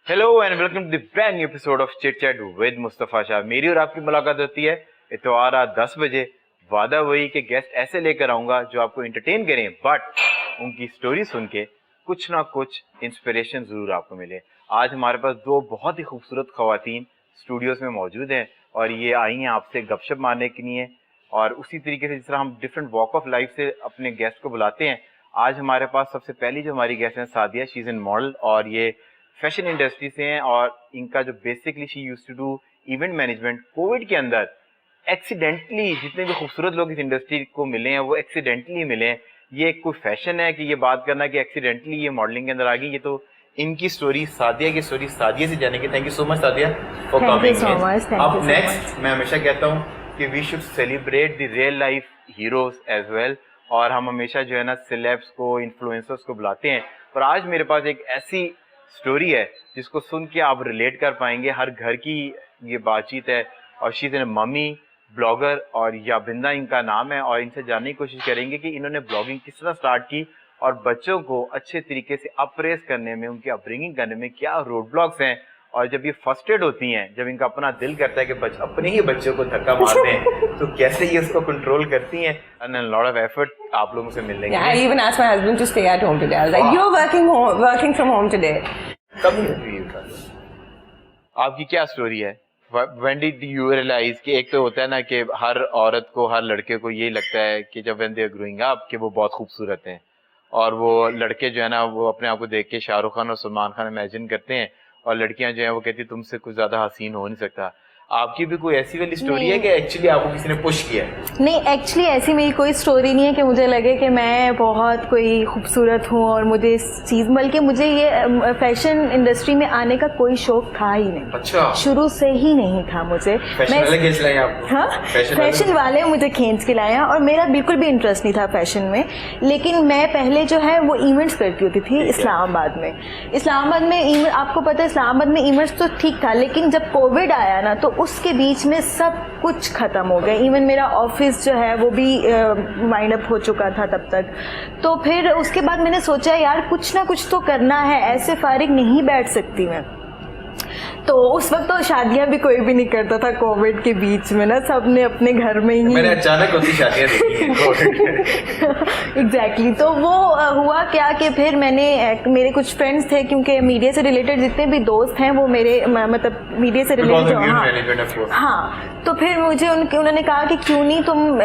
Hello and welcome to the brand new episode of chit chat with Mustafa Shah. मेरी और आपकी मुलाकात होती है इतवार रात 10 बजे। वादा वही कि गेस्ट ऐसे लेकर आऊंगा जो आपको एंटरटेन करें, बट उनकी स्टोरी सुन के कुछ ना कुछ इंस्पिरेशन जरूर आपको मिले। आज हमारे पास दो बहुत ही खूबसूरत खवातीन स्टूडियोज में मौजूद हैं और ये आई हैं आपसे गपशप मारने के लिए। और उसी तरीके से जिस तरह हम डिफरेंट वॉक ऑफ लाइफ से अपने गेस्ट को बुलाते हैं, आज हमारे पास सबसे पहली जो हमारी गेस्ट हैं Sadia, she is an model और ये फैशन इंडस्ट्री से हैं। और इनका जो basically she used to do event management. Covid के अंदर एक्सीडेंटली जितने भी खूबसूरत लोग इस इंडस्ट्री को मिले हैं वो एक्सीडेंटली मिले हैं। ये कोई फैशन है कि ये बात करना कि एक्सीडेंटली ये मॉडलिंग के अंदर आ गई? ये तो इनकी स्टोरी, सादिया की स्टोरी सादिया से जानेंगे। Thank you so much Sadia for coming. अब नेक्स्ट मैं हमेशा कहता हूँ कि we should celebrate the real life heroes as well, और हम हमेशा जो है ना सेलेब्स को, इन्फ्लुएंसर्स को बुलाते हैं। पर आज मेरे पास एक ऐसी स्टोरी है जिसको सुन के आप रिलेट कर पाएंगे। हर घर की ये बातचीत है और शी इज मम्मी ब्लॉगर और याबिंदा इनका नाम है। और इनसे जानने की कोशिश करेंगे कि इन्होंने ब्लॉगिंग किस तरह स्टार्ट की और बच्चों को अच्छे तरीके से अप्रेस करने में, उनकी अपब्रिंगिंग करने में क्या रोड ब्लॉक्स हैं। और जब ये फर्स्टेड होती हैं, जब इनका अपना दिल करता है कि अपने ही बच्चों को धक्का मार दें, तो कैसे ये उसको कंट्रोल करती हैं। एंड लॉट ऑफ एफर्ट आप लोगों से मिलने के लिए। I even asked my husband to stay at home today. I was like, "You're working from home today." तब आपकी क्या स्टोरी है? When did you realize कि एक तो होता है ना कि हर औरत को, हर लड़के को यही लगता है कि जब when they are growing up कि वो बहुत खूबसूरत हैं, और वो लड़के जो है ना वो अपने आप को देख के शाहरुख खान और सलमान खान इमेजिन करते हैं, और लड़कियां जो है वो कहती तुमसे कुछ ज्यादा हसीन हो नहीं सकता। आपकी भी कोई ऐसी वाली स्टोरी है कि एक्चुअली आपको किसी ने पुश किया है? नहीं, एक्चुअली ऐसी मेरी कोई स्टोरी नहीं है कि मुझे लगे कि मैं बहुत कोई खूबसूरत हूँ और मुझे इस चीज़, बल्कि मुझे ये फैशन इंडस्ट्री में आने का कोई शौक था ही नहीं। अच्छा, शुरू से ही नहीं था मुझे। फैशन वाले मुझे खींच के लाए और मेरा बिल्कुल भी इंटरेस्ट नहीं था फैशन में। लेकिन मैं पहले जो है वो इवेंट्स करती होती थी इस्लामाबाद में। आपको पता है इस्लामाबाद में इवेंट्स तो ठीक था, लेकिन जब कोविड आया ना तो उसके बीच में सब कुछ खत्म हो गया। इवन मेरा ऑफिस जो है वो भी वाइंड अप हो चुका था तब तक। तो फिर उसके बाद मैंने सोचा यार कुछ ना कुछ तो करना है, ऐसे फारिग नहीं बैठ सकती मैं। तो उस वक्त तो शादियां भी कोई भी नहीं करता था कोविड के बीच में ना, सबने अपने घर में ही, मैंने अचानक होती शादियां देखी हैं। एग्जैक्टली। तो वो हुआ क्या कि फिर मेरे कुछ फ्रेंड्स थे, क्योंकि मीडिया से रिलेटेड जितने भी दोस्त हैं वो मेरे मतलब मीडिया से रिलेटेड। हाँ, तो फिर मुझे उन्होंने कहा कि क्यों नहीं तुम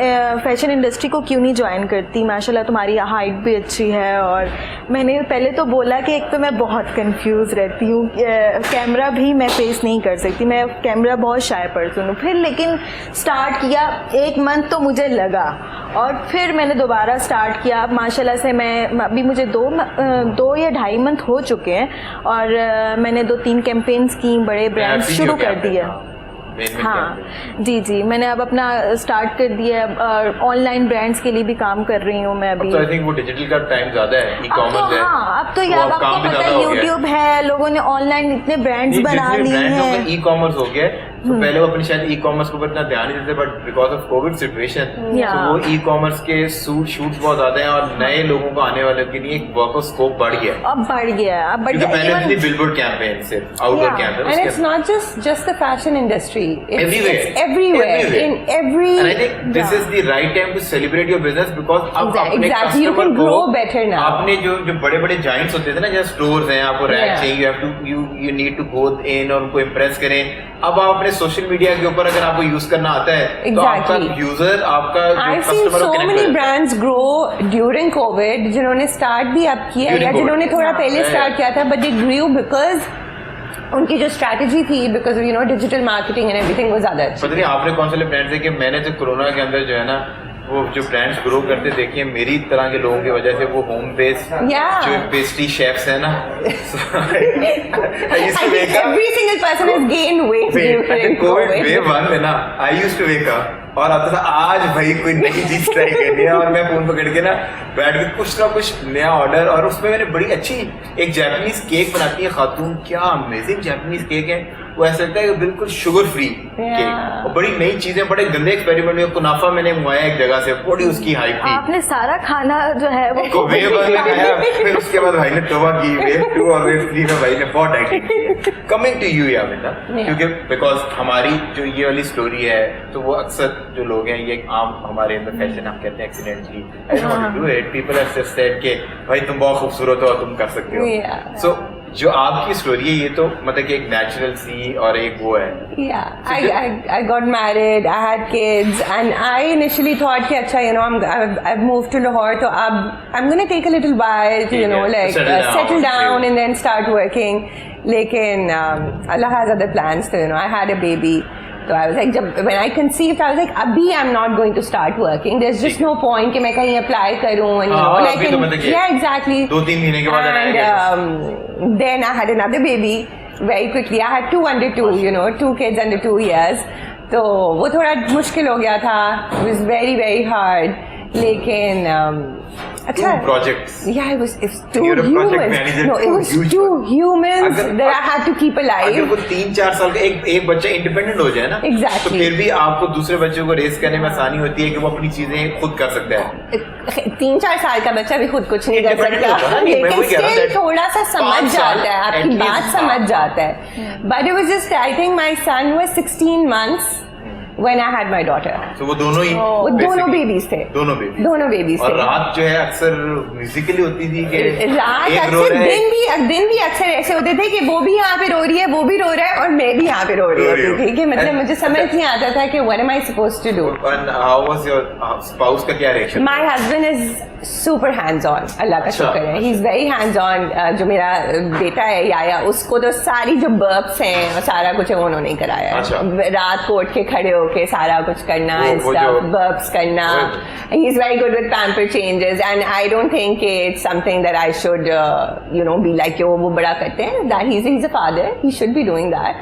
फैशन इंडस्ट्री को क्यों नहीं ज्वाइन करती, माशाल्लाह तुम्हारी हाइट भी अच्छी है। और मैंने पहले तो बोला कि एक तो मैं बहुत कंफ्यूज रहती हूँ, कैमरा भी मैं फेस नहीं कर सकती, मैं कैमरा बहुत शाय पर्सन हूँ। फिर लेकिन स्टार्ट किया, 1 मंथ तो मुझे लगा और फिर मैंने दोबारा स्टार्ट किया। माशाल्लाह से मैं अभी मुझे 2 या 2.5 मंथ हो चुके हैं और मैंने 2-3 कैंपेन्स की, बड़े ब्रांड शुरू कर दिया। हाँ जी, मैंने अब अपना स्टार्ट कर दिया। ऑनलाइन ब्रांड्स के लिए भी काम कर रही हूँ मैं अभी। तो आई थिंक वो डिजिटल का टाइम ज्यादा है, ई-कॉमर्स है। हाँ, अब तो यार आपको पता है यूट्यूब है, लोगों ने ऑनलाइन इतने ब्रांड्स बना लिए हैं, ई-कॉमर्स हो गया। तो पहले वो अपनी शायद ई-कॉमर्स के ऊपर इतना ध्यान नहीं देते, but because of Covid situation तो वो ई-कॉमर्स के शूट्स बहुत ज्यादा हैं और नए लोगों को आने वाले के लिए एक वर्क ऑफ स्कोप बढ़ गया। अब बढ़ गया। पहले बिलबोर्ड कैंपेन से outdoor campaign, and it's not just the fashion industry, everywhere in every, and I think this is the right time to celebrate your business because अब अपने exactly you can grow better now। आपने जो बड़े Giants होते थे ना, जहाँ stores हैं, आपको रैक चाहिए, you need to go in और उनको इम्प्रेस करें। अब आप अपने सोशल मीडिया के ऊपर अगर आपको यूज करना आता है तो आपका यूजर, आपका I've seen so many brands grow during COVID, जिन्होंने स्टार्ट भी अब किया या जिन्होंने थोड़ा पहले स्टार्ट किया था, but they grew because उनकी जो स्ट्रैटेजी थी, because you know digital marketing and everything वो ज्यादा अच्छी। पता नहीं आपने कौन से ब्रांड्स है कि मैंने जो कोरोना के अंदर जो है ना वो जो ब्रांड्स ग्रो करते देखिए, मेरी तरह के लोगों की वजह से वो होम बेस्ड जो पेस्ट्री शेफ्स है ना, every single person has gained weight during COVID wave 1 में ना, I used to wake up और आता था आज भाई कोई नई चीज ट्राई करनी है, और मैं फोन पकड़ के ना बैठ के कुछ ना कुछ नया ऑर्डर। और उसमें मैंने बड़ी अच्छी एक जापानीज केक बनाती है खातून, क्या अमेजिंग जापानीज केक है, वो ऐसा लगता है कि बिल्कुल शुगर फ्री केक, और बड़ी नई चीजें, बड़े गंदे एक्सपेरिमेंट में कुनाफा मैंने मंगाया एक जगह से, बड़ी उसकी हाइप थी। आपने सारा खाना जो है वो वेव 1 में खाया, फिर उसके बाद भाई ने तौबा की, वेव 2 और वेव 3 में भाई ने बहुत एक्टिंग की। कमिंग टू यू यामिना, क्योंकि बिकॉज हमारी जो ये वाली स्टोरी है तो वो अक्सर जो लोग हैं, ये आम हमारे अंदर फैशन हम कहते हैं accidentally, I don't want to do it, people have just said कि भाई तुम बहुत खूबसूरत हो, तुम कर सकते हो। सो जो आपकी स्टोरी है ये तो मतलब कि एक नेचुरल सी और एक वो है। Yeah, I got married, I had kids, and I initially thought कि अच्छा, you know, I've moved to Lahore, तो अब I'm gonna take a little while to, you know, like settle down and then start working. लेकिन Allah has other plans, so you know, I had a baby. So I was like, when I conceived, I was like, अभी I'm not going to start working. There's just no point कि मैं कहीं apply करूँ, and you know, like, yeah, exactly. 2-3 महीने के बाद and then I had another baby very quickly. I had 2 under 2, you know, 2 kids under 2 years. तो वो थोड़ा मुश्किल हो गया था. It was very very hard. लेकिन अच्छा, projects. Yeah, it was too humans. No, it was too humans that I had to keep alive. अगर वो 3-4 साल का एक बच्चा इंडिपेंडेंट हो जाए ना, exactly. तो फिर भी आपको दूसरे बच्चों को रेस करने में आसानी होती है कि वो अपनी चीजें खुद कर सकता है। 3-4 साल का बच्चा भी खुद कुछ नहीं कर सकता, लेकिन स्टिल थोड़ा सा समझ जाता है, आपकी बात समझ जाता है। But it was just, I think my son was 16 months when I had my daughter. So वो दोनों ही वो दोनों बेबीज थे, दोनों बेबीज थे। और रात जो है अक्सर म्यूजिकली होती थी कि रात अक्सर, दिन भी अक्सर ऐसे होते थे कि वो भी यहाँ पे रो रही है, वो भी रो रहा है, और मैं भी यहाँ पे रो रही होती थी कि मतलब मुझे समझ नहीं आता था कि what am I supposed to do. And how was your spouse का क्या reaction? My husband is super hands on, अल्लाह का शुक्र है, he is very hands on. जो मेरा बेटा है याया, उसको तो सारी जो बर्ब्स हैं और सारा कुछ है वो उन्होंने कराया। रात को उठ के खड़े होके सारा कुछ करना, बर्ब्स करना। He is very good with pamper changes, and I don't think it's something that I should you know be like वो बड़ा करते हैं, that he's a father, he should be doing that.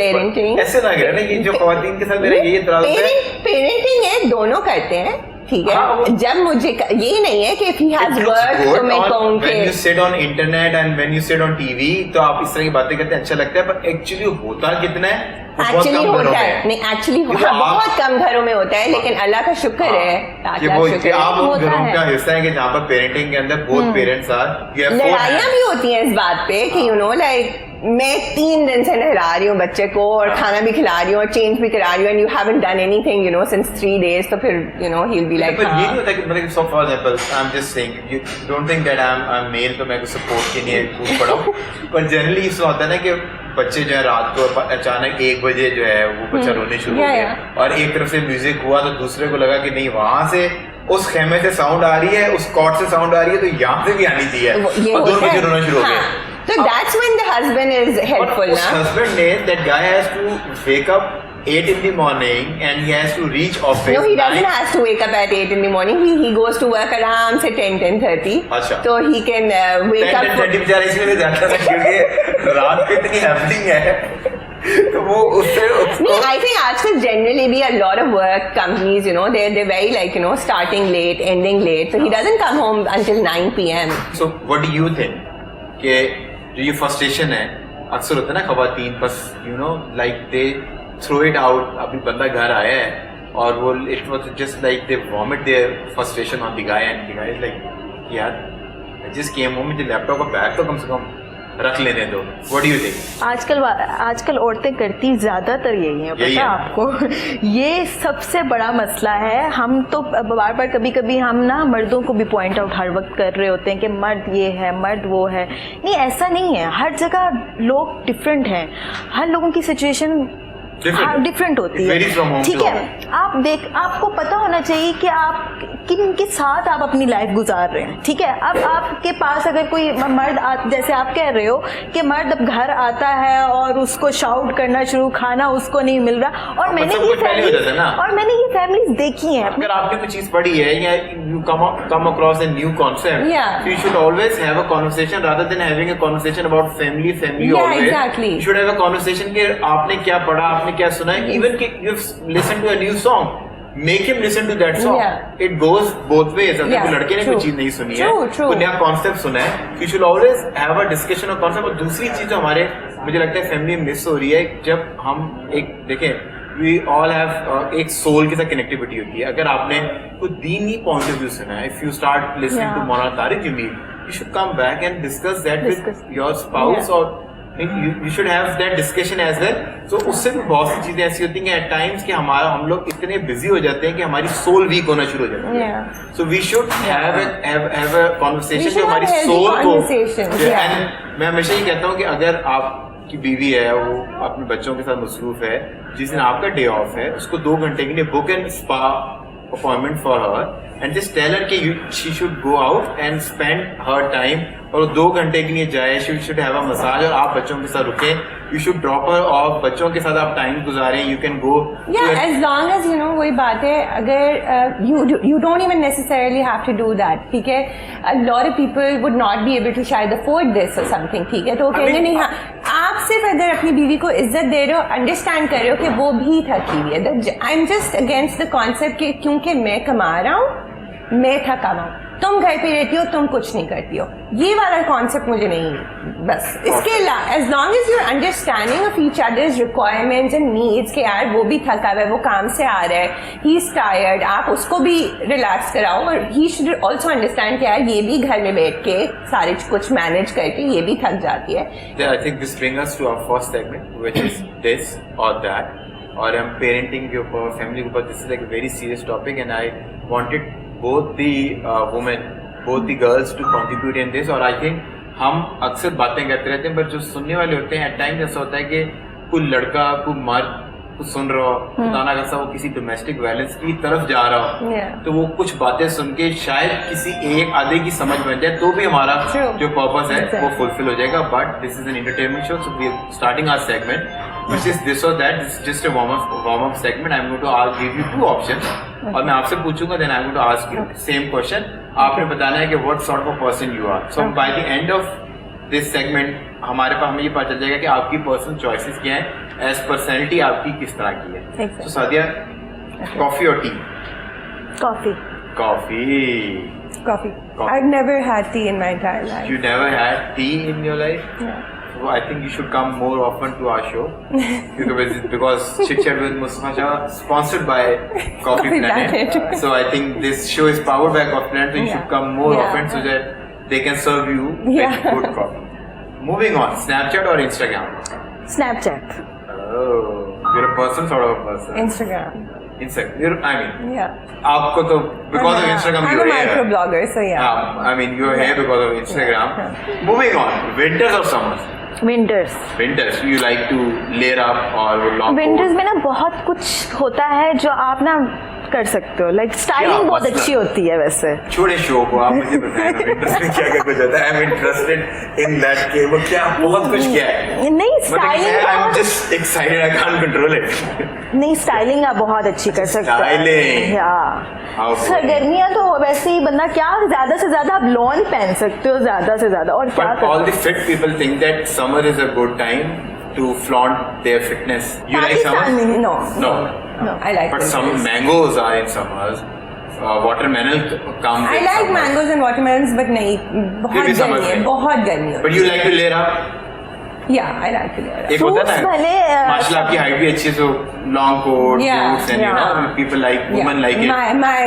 Parenting ऐसे लग रहा है ना कि जो ख्वातीन के साथ मेरा ये तराजू है, पेरेंटिंग है, दोनों करते हैं, ठीक है। जब मुझे ये नहीं है कि if he has work तो मैं कहूँ कि when you sit on internet and when you sit on TV तो आप इस तरह की बातें करते हैं, अच्छा लगता है, पर एक्चुअली होता कितना है? एक्चुअली होता है नहीं, एक्चुअली बहुत कम घरों में होता है, लेकिन अल्लाह का शुक्र है, आप उन घरों का हिस्सा है कि जहाँ पर पेरेंटिंग के अंदर बहुत पेरेंट्स लड़ाइयाँ भी होती हैं इस बात पे कि यू नो लाइक मैं 3 दिन से नहला रही हूँ बच्चे को और खाना भी खिला रही हूँ और चेंज भी करा रही हूँ, and you haven't done anything you know since 3 days, तो फिर you know he will be like, पर ये नहीं होता कि मतलब so for example I am just saying, you don't think that I am male तो मैं को सपोर्ट के लिए कूद पड़ा, पर जनरली इसमें होता है ना कि बच्चे जो है रात को अचानक 1 बजे जो है वो बच्चा रोने शुरू हो गया, और एक तरफ से म्यूजिक हुआ तो दूसरे को लगा कि नहीं वहां से उस खेमे से साउंड आ रही है, उस कॉर्ड से साउंड आ रही है, तो यहाँ से भी आनी चाहिए, और दोनों बच्चे रोना शुरू हो गए। So that's when the husband is helpful, ना? Husband ने that guy has to wake up 8 in the morning and he has to reach office. No, he doesn't have to wake up at 8 in the morning. He goes to work around say 10:30. अच्छा. So he can wake up. 10:30 बेचारा इसलिए जाता है क्योंकि रात को इतनी happening है। तो वो उससे नहीं, I think आजकल generally भी a lot of work companies, you know, they're very like you know starting late, ending late. So he doesn't come home until 9 p.m. So what do you think? कि जो ये frustration है अक्सर होता है ना ख़वातीन, बस you know like they throw it out, अभी बंदा घर आया है और वो it was just like they vomit their frustration on the guy, and the guy is like यार आई जस्ट केम होम, मुझे लैपटॉप का बैग तो कम से कम रख लेने दो। What do you think? आजकल औरतें करती ज्यादातर यही है, पता आपको, ये सबसे बड़ा मसला है। हम तो बार बार कभी कभी हम ना मर्दों को भी पॉइंट आउट हर वक्त कर रहे होते हैं कि मर्द ये है, मर्द वो है। नहीं, ऐसा नहीं है, हर जगह लोग डिफरेंट हैं, हर लोगों की सिचुएशन डिफरेंट होती है, ठीक है। आपको पता होना चाहिए कि आप किन के साथ आप अपनी लाइफ गुजार रहे हैं, ठीक है। अब आपके पास अगर कोई मर्द जैसे आप कह रहे हो कि मर्द अब घर आता है और उसको शाउट करना शुरू, खाना उसको नहीं मिल रहा, और मैंने ये फैमिलीज देखी हैं। अगर आपने कोई चीज पढ़ी है या you come across a new concept, you should always have a conversation rather than having a conversation about family always you should have a conversation कि आपने क्या पढ़ा, आपने क्या सुना है, इवन कि you listen to a new song, make him listen to that song. It goes both ways. अगर कोई लड़के ने कोई चीज नहीं सुनी है, कोई नया कॉन्सेप्ट सुना है, you should always have a discussion of concept। और दूसरी चीज जो हमारे मुझे लगता है फैमिली मिस हो रही है जब हम एक देखें वी ऑल हैव एक सोल के साथ कनेक्टिविटी होती है. अगर आपने कुछ दीनी पॉइंट ऑफ व्यू सुना है, if you start listening to Maulana Tariq Jameel, you should come back and discuss that with your spouse or you should have that discussion as well. So उससे भी बहुत सी चीजें ऐसी होती हैं at times कि हम लोग इतने बिजी हो जाते हैं कि हमारी सोल वीक होना शुरू हो जाती है. So we should have a conversation जो हमारी सोल को. And मैं हमेशा ये कहता हूँ कि अगर आपकी बीवी है वो अपने बच्चों के साथ मसरूफ है, जिस दिन आपका डे ऑफ है उसको 2 घंटे के लिए book and spa appointment for her and just tell her कि she should go out and spend her time और 2 घंटे के लिए जाए. she should have a massage और आप बच्चों के साथ रुकें. you should drop her off, बच्चों के साथ आप time गुजारें. you can go as long as you know वही बात है. अगर you don't even necessarily have to do that. ठीक है, a lot of people would not be able to शायद afford this or something. ठीक है, तो वो कहेंगे नहीं. हाँ, आप सिर्फ अगर अपनी बीवी को इज्जत दे रहे हो, अंडरस्टैंड कर रहे हो कि वो भी थकी हुई है. आई am just against the concept कि क्योंकि मैं कमा रहा हूँ मैं थका हुआ, तुम घर पे रहती हो, तुम कुछ नहीं करती हो, ये वाला कॉन्सेप्ट मुझे नहीं. बस इसके अलावा as long as your understanding of each others requirements and needs के यार वो भी थका हुआ है, वो काम से आ रहा है, ही इज टायर्ड, आप उसको भी रिलैक्स कराओ और ही शुड ऑल्सो अंडरस्टैंड कि यार ये भी घर में बैठ के सारे कुछ मैनेज करके ये भी थक जाती है. I think this bring us to our first segment which is this और दैट. और हम पेरेंटिंग के ऊपर, फैमिली के ऊपर, this is like a very serious topic and I wanted both the women, both the girls to contribute in this. और I think हम अक्सर बातें करते रहते हैं पर जो सुनने वाले होते हैं at times ऐसा होता है कि कोई लड़का कोई मर्द कुछ सुन रहा हो, खुदा ना वो किसी डोमेस्टिक वायलेंस की तरफ जा रहा हो, तो वो कुछ बातें सुन के शायद किसी एक आधे की समझ बन जाए तो भी हमारा जो पर्पस है वो फुलफिल हो जाएगा. But this is an entertainment show, so we are starting our segment which is this or that. This is just a warm up segment. I'm going to give you 2 options और मैं आपसे पूछूंगा, then I'm going to ask you same question. आपने बताना है कि what sort of a person you are. So by the end of this segment हमें ये पता चल जाएगा कि आपकी पर्सनल चॉइसेस क्या है, एज पर्सनैलिटी आपकी किस तरह की है. So सादिया, कॉफी और T? Coffee. Coffee. I've never had tea in my entire life. You never had tea in your life? Yeah. So I think you should come more often to our show because Chit Chat with Mustafa Shah sponsored by Coffee Planet. So I think this show is powered by Coffee Planet. So you should come more often so that they can serve you with good coffee. Moving on, Snapchat or Instagram? Snapchat. Oh, you're a person, sort of a person. Instagram. आपको तो because of Instagram I'm a microblogger, so yeah. I mean you're here because of Instagram. Moving on, winters or summers? Winters. You like to layer up or long coat? Winters में ना बहुत कुछ होता है जो आप ना कर सकते हो, लाइक स्टाइलिंग बहुत अच्छी होती है. वैसे छोड़े शो को, आप मुझे बताएं विंटर्स में क्या क्या कुछ होता है. I am interested in that के वो क्या बहुत कुछ क्या है. नहीं styling, I am just excited, I can't control it. नहीं स्टाइलिंग आप बहुत अच्छी कर सकते हो. स्टाइलिंग सर गर्मियाँ तो वैसे ही बंदा क्या ज्यादा से ज्यादा आप लॉन पहन सकते हो ज्यादा से ज्यादा. और क्या all the fit people think that summer is a good time to flaunt their fitness. You like summer? No, I like but some mangoes are in summers. Watermelon comes. I like summer. Mangoes and watermelons, but नहीं बहुत गर्मी है, बहुत गर्मी है. But you like to layer up? Yeah, I like to layer up. एक होता है ना, माशाल्लाह आपकी हाइट भी अच्छी है, so long coat, boots, and you know people like, women like it. My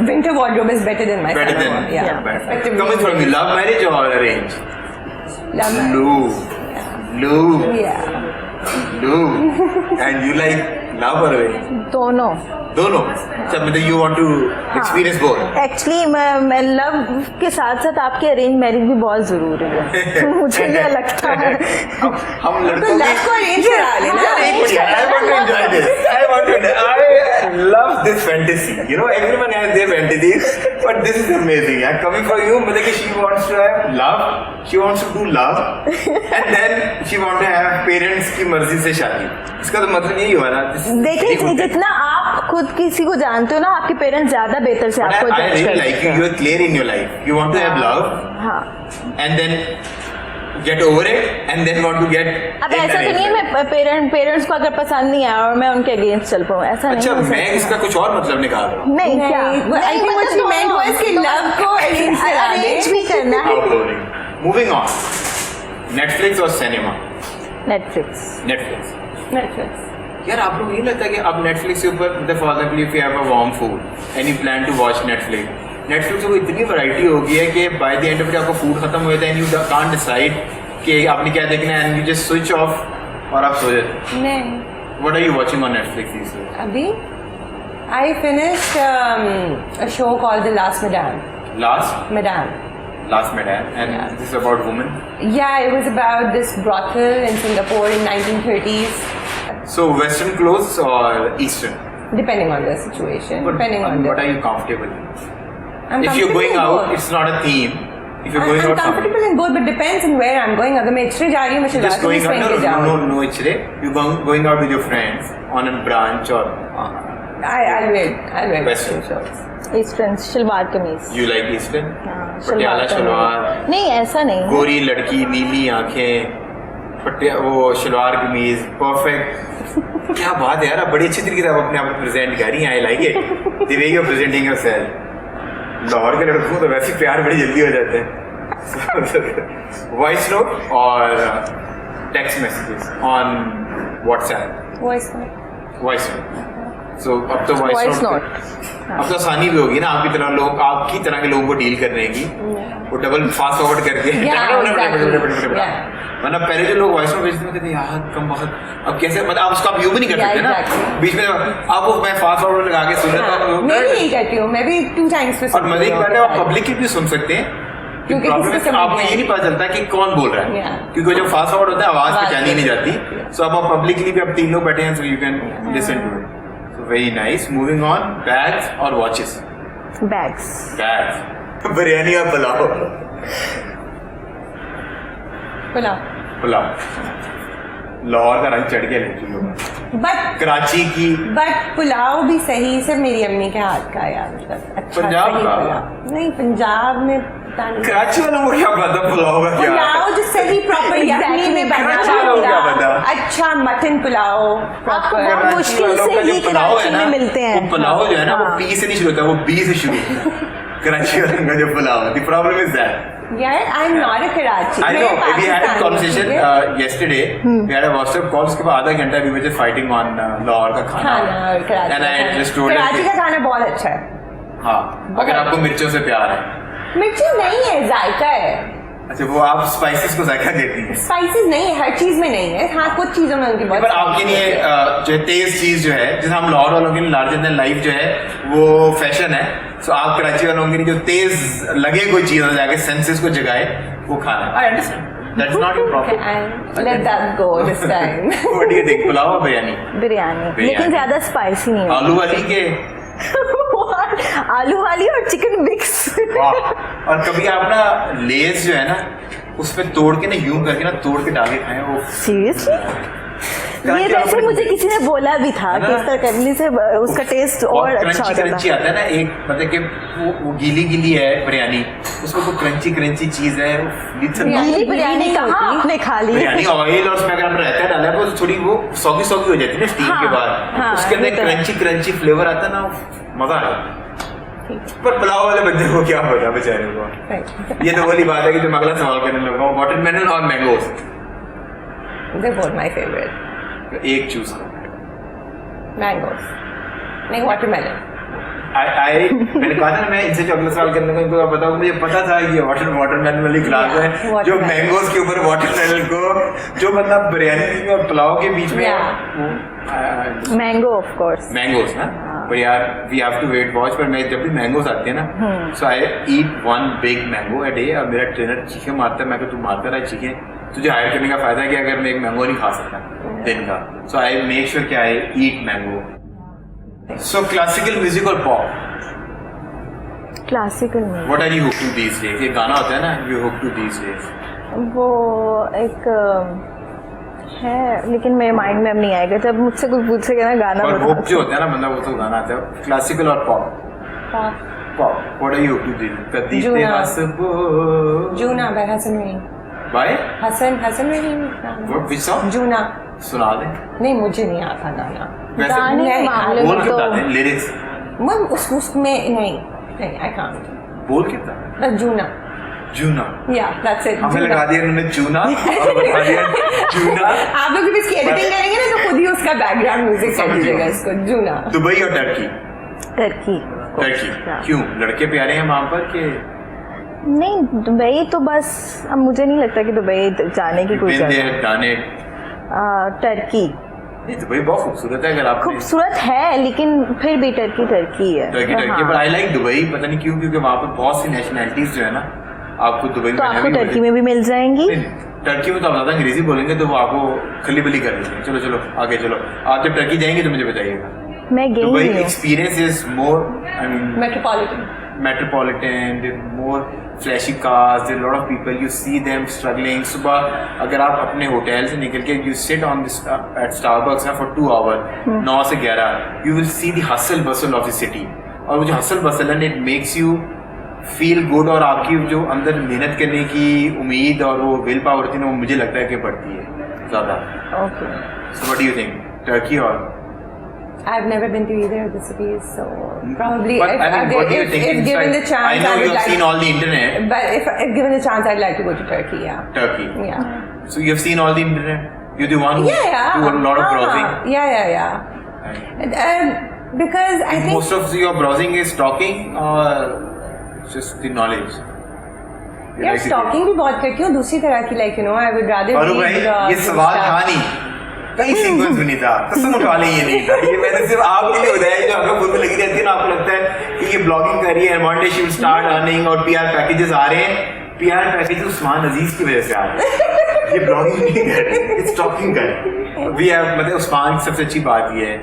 winter wardrobe is better than my summer one. Yeah. Coming from you, love marriage or arrange? Love marriage. Lou. Yeah. Lou. And you like love or arrange? दोनों. अच्छा मतलब you want to experience both? Actually मैं love के साथ साथ आपके arrange marriage भी बहुत जरूरी है. मुझे ये लगता है. हम लड़कों लव को अरेंज करा लेना. I want to enjoy this. I love this fantasy. You know everyone has their fantasies, but this is amazing. Yeah, coming from you, मतलब कि she wants to have love, she wants to do love, and then she wants to have parents की मर्जी से शादी. इसका तो मतलब यही हुआ ना. देखिए जितना आप खुद किसी को जानते हो ना, आपके पेरेंट्स ज्यादा बेहतर से आपको जज करते हैं. I really like you. You are clear in your life. You want to have love. हाँ. And then get over it and then want to get. अब ऐसा तो नहीं है मैं पेरेंट्स को अगर पसंद नहीं आया और मैं उनके अगेंस्ट चल पाऊँ, ऐसा नहीं. अच्छा मैं इसका कुछ और मतलब निकाल रहा हूँ. नहीं क्या? I think what she meant was कि love को अरेंज भी करना है. Moving on. Netflix or cinema? Netflix यार आप लोग नहीं लगता कि अब नेटफ्लिक्स के ऊपर for example if you have a warm food and you plan to watch Netflix में इतनी वैरायटी हो गई है कि by the end of day आपका फूड खत्म हो जाता है एंड यू कांट डिसाइड कि आपने क्या देखना है and you just switch off और आप सो जाते। नहीं, what are you watching on Netflix these days? अभी I finished a show called The Last Madame. Last Madame. and Yeah. this is about women. Yeah, it was about this brothel in Singapore in 1930s. So Western clothes or Eastern? Depending on the situation, But depending on what the. are you comfortable in? I'm If you're comfortable going in out, both. it's not a theme. If you're going I'm out somewhere. comfortable in both, but depends on where I'm going. अगर मैं इचरे जा रही हूँ, मैं Just Shivratri going में out, swing के जाऊँ. no, Ichre. You're going out with your friends on a brunch or I'll wear Western. shorts. Eastern shalwar kameez. you like Eastern? हाँ, पटियाला शलवार, नहीं ऐसा नहीं है। गोरी लड़की, नीली आंखें, वो शलवार कमीज, परफेक्ट। क्या बात है यार, आप बड़ी अच्छी तरीके से आप अपने आप को प्रेजेंट कर रही हैं। I like it the way you are presenting yourself. Lahore के लड़कों को तो वैसे प्यार बड़ी जल्दी हो जाते हैं। वॉइस नोट और text messages on WhatsApp. Voice note. So अब तो वॉइस नोट अब तो आसानी भी होगी ना आपकी तरह के लोगों को डील करने की। वो डबल फास्ट फॉरवर्ड करके वरना पहले जो लोग वॉइस नोट भेजते थे यार कम वक्त, अब कैसे मतलब आप उसको आप यू भी नहीं कर सकते ना बीच में। अब वो मैं फास्ट फॉरवर्ड लगा के सुन रहा था। मैं भी नहीं करती हूँ, मैं भी 2 times पे और मजे की बात है आप पब्लिक की भी सुन सकते हैं क्योंकि प्रॉब्लम है आपको ये नहीं पता चलता कि कौन बोल रहा है क्योंकि जब फास्ट फॉरवर्ड होता है आवाज पहचानी नहीं जाती। सो अब आप पब्लिकली भी अब 3 लोग बैठे हैं so you can listen to it. So very nice. Moving on, bags और वॉचेस। बैग्स बिरयानी और पुलाव। लाहौर का रंग चढ़ गया लेकिन कराची की बट पुलाव भी सही से मेरी अम्मी के हाथ का यार, मतलब अच्छा पंजाब सही का? पुलाव। नहीं, पंजाब में पता नहीं। कराची वालों को क्या पता पुलाव का क्या पुलाव जो सही प्रॉपर यखनी में बना कराची वालों को क्या पता? हुआ अच्छा मटन पुलाव आपको proper। बहुत मुश्किल से ही कराची में मिलते हैं। वो पुलाव जो है ना वो हाँ। पी से नहीं शुरू होता, वो बी से शुरू होता है। कराची वालों का जो पुलाव है, the problem is that यार I am not a Karachi. I know we had a conversation yesterday. We had a WhatsApp call, उसके बाद आधा घंटा we were just fighting on Lahore का खाना और कराची and I का just खाना। told her कराची कि- का खाना बहुत अच्छा है। हाँ अगर आपको मिर्चों से प्यार है। मिर्ची नहीं है, जायका है। अच्छा वो आप स्पाइसेस को जायका देती हैं स्पाइसेस नहीं है, हर चीज में नहीं है। हाँ कुछ चीजों में उनकी बहुत। पर आपके लिए जो है तेज चीज जो है जैसे हम लाहौर वालों के लिए लार्जर देन लाइफ जो है वो फैशन है। सो आप कराची वालों के लिए जो तेज लगे कोई चीज जाके सेंसेस को जगाए वो खाना। I understand that's not your problem. Let that go this time. What do you think, pulao और बिरयानी? बिरयानी लेकिन ज्यादा स्पाइसी नहीं है। आलू वाली के आलू वाली और चिकन मिक्स। वाह। और कभी आप ना लेस जो है ना उसमें तोड़ के ना यूं करके ना तोड़ के डाल के खाएं वो सीरियसली ये वैसे मुझे किसी ने बोला भी था कि इस तरह करने से उसका टेस्ट और अच्छा हो जाता क्रंची आता है ना एक मतलब कि वो गीली गीली है बिरयानी उसमें कोई क्रंची चीज है। गीली बिरयानी कहाँ आपने खा ली? बिरयानी ऑयल और उसमें अगर आपने रहता डाला है वो थोड़ी वो सौगी हो जाती है ना स्टीम के बाद उसके अंदर क्रंची फ्लेवर आता है ना मजा आ जाता है। पर पुलाव वाले बंदे को क्या पता बेचारे को। ये तो वाली बात है कि जो मैं अगला सवाल करने लगा हूँ वाटरमेलन और mangoes. They're both my favorite. एक चूज करो। Mangoes. नहीं watermelon. मैंने कहा था ना मैं इनसे जो अगला सवाल करने को इनको बताऊँ मुझे पता था कि वाटरमेलन वाली क्लास है जो मैंगोस के ऊपर वाटरमेलन को जो मतलब बिरयानी और पुलाव के बीच में मैंगो ऑफ कोर्स मैंगोस ना। पर यार we have to wait watch. पर मैं जब भी मैंगोस आते हैं ना so I eat 1 big mango a day. और मेरा ट्रेनर चीखे मारता है मैं तू मारता रहा चीखे तुझे हायर करने का फायदा है कि अगर मैं एक मैंगो नहीं खा सकता दिन का। सो आई मेक श्योर कि I eat mango. So classical music और पॉप क्लासिकल में what are you hook to these days? ये गाना होता है ना you hook to these days वो एक है लेकिन मेरे माइंड में अब नहीं आएगा। जब मुझसे कोई पूछेगा ना गाना और हुक जो होता है ना मतलब वो तो गाना आता है क्लासिकल और pop. Pop what are you hook to these? कदी ते हसबो जूना by Hassan Rahim. By Hassan Rahim. What which song? जूना। सुना दे। नहीं मुझे नहीं आता गाना। गाने के मामले बोल में के तो बताते हैं लिरिक्स मैं उसमें नहीं I can't. बोल के बता। बस जूना। जूना। Yeah, that's it. हमें जूना। लगा दिया इन्होंने चूना और बता दिया जूना। आप लोग जब इसकी एडिटिंग करेंगे ना तो खुद ही उसका बैकग्राउंड म्यूजिक कर दीजिएगा इसको, जूना। दुबई और टर्की? टर्की। टर्की क्यों? लड़के प्यारे हैं वहाँ पर के? नहीं, दुबई तो बस अब मुझे नहीं लगता कि दुबई जाने की कोई टर्की दुबई बहुत खूबसूरत है। अगर आप खूबसूरत है लेकिन फिर भी टर्की है। टर्की पर आई लाइक दुबई, पता नहीं क्यों, क्योंकि वहाँ पर बहुत सी नेशनलिटीज जो है ना आपको दुबई में, तो आपको टर्की में भी मिल जाएंगी। टर्की में तो आप ज्यादा अंग्रेजी बोलेंगे तो वो आपको खली बली कर देंगे। चलो चलो आगे चलो, आप जब टर्की जाएंगे तो मुझे बताइएगा। मैं गई दुबई हूँ। Experience is more, I mean metropolitan, with more flashy cars, there are a lot of people, you see them struggling. सुबह अगर आप अपने होटल से निकल के you sit on this at Starbucks for 2 hours, 9 से 11, you will see the hustle bustle of the city. और वो जो hustle bustle है, it makes you feel good, और आपकी जो अंदर मेहनत करने की उम्मीद और वो विल पावर थी ना, वो मुझे लगता है कि बढ़ती है ज़्यादा। Okay. So what do you think? Turkey or? I've never been to either of the cities, so probably But, I mean, what do you think if given the chance, I know would you've seen all the internet. But if given the chance, I'd like to go to Turkey. Yeah. Turkey. Yeah. So you've seen all the internet. You're the one who do a lot of browsing. Yeah. Because I think most of your browsing is stalking or just the knowledge. यार stocking भी बहुत करती हूँ दूसरी तरह की, like I would rather और भाई ये सवाल था नहीं, कहीं सीक्वेंस भी नहीं था, कसम उठा ले, ये नहीं था, ये मैंने सिर्फ आपके लिए बताया जो आपको खुद में लगी रहती है ना, आपको लगता है कि ये ब्लॉगिंग कर रही है, one day she will start earning और PR पैकेजेस आ रहे हैं, PR पैकेजेस उस्मान अजीज की वजह से आ रहे हैं, ये ब्लॉगिंग नहीं कर रही, ये स्टॉकिंग कर रही है। मतलब उस्मान की सबसे अच्छी बात ये है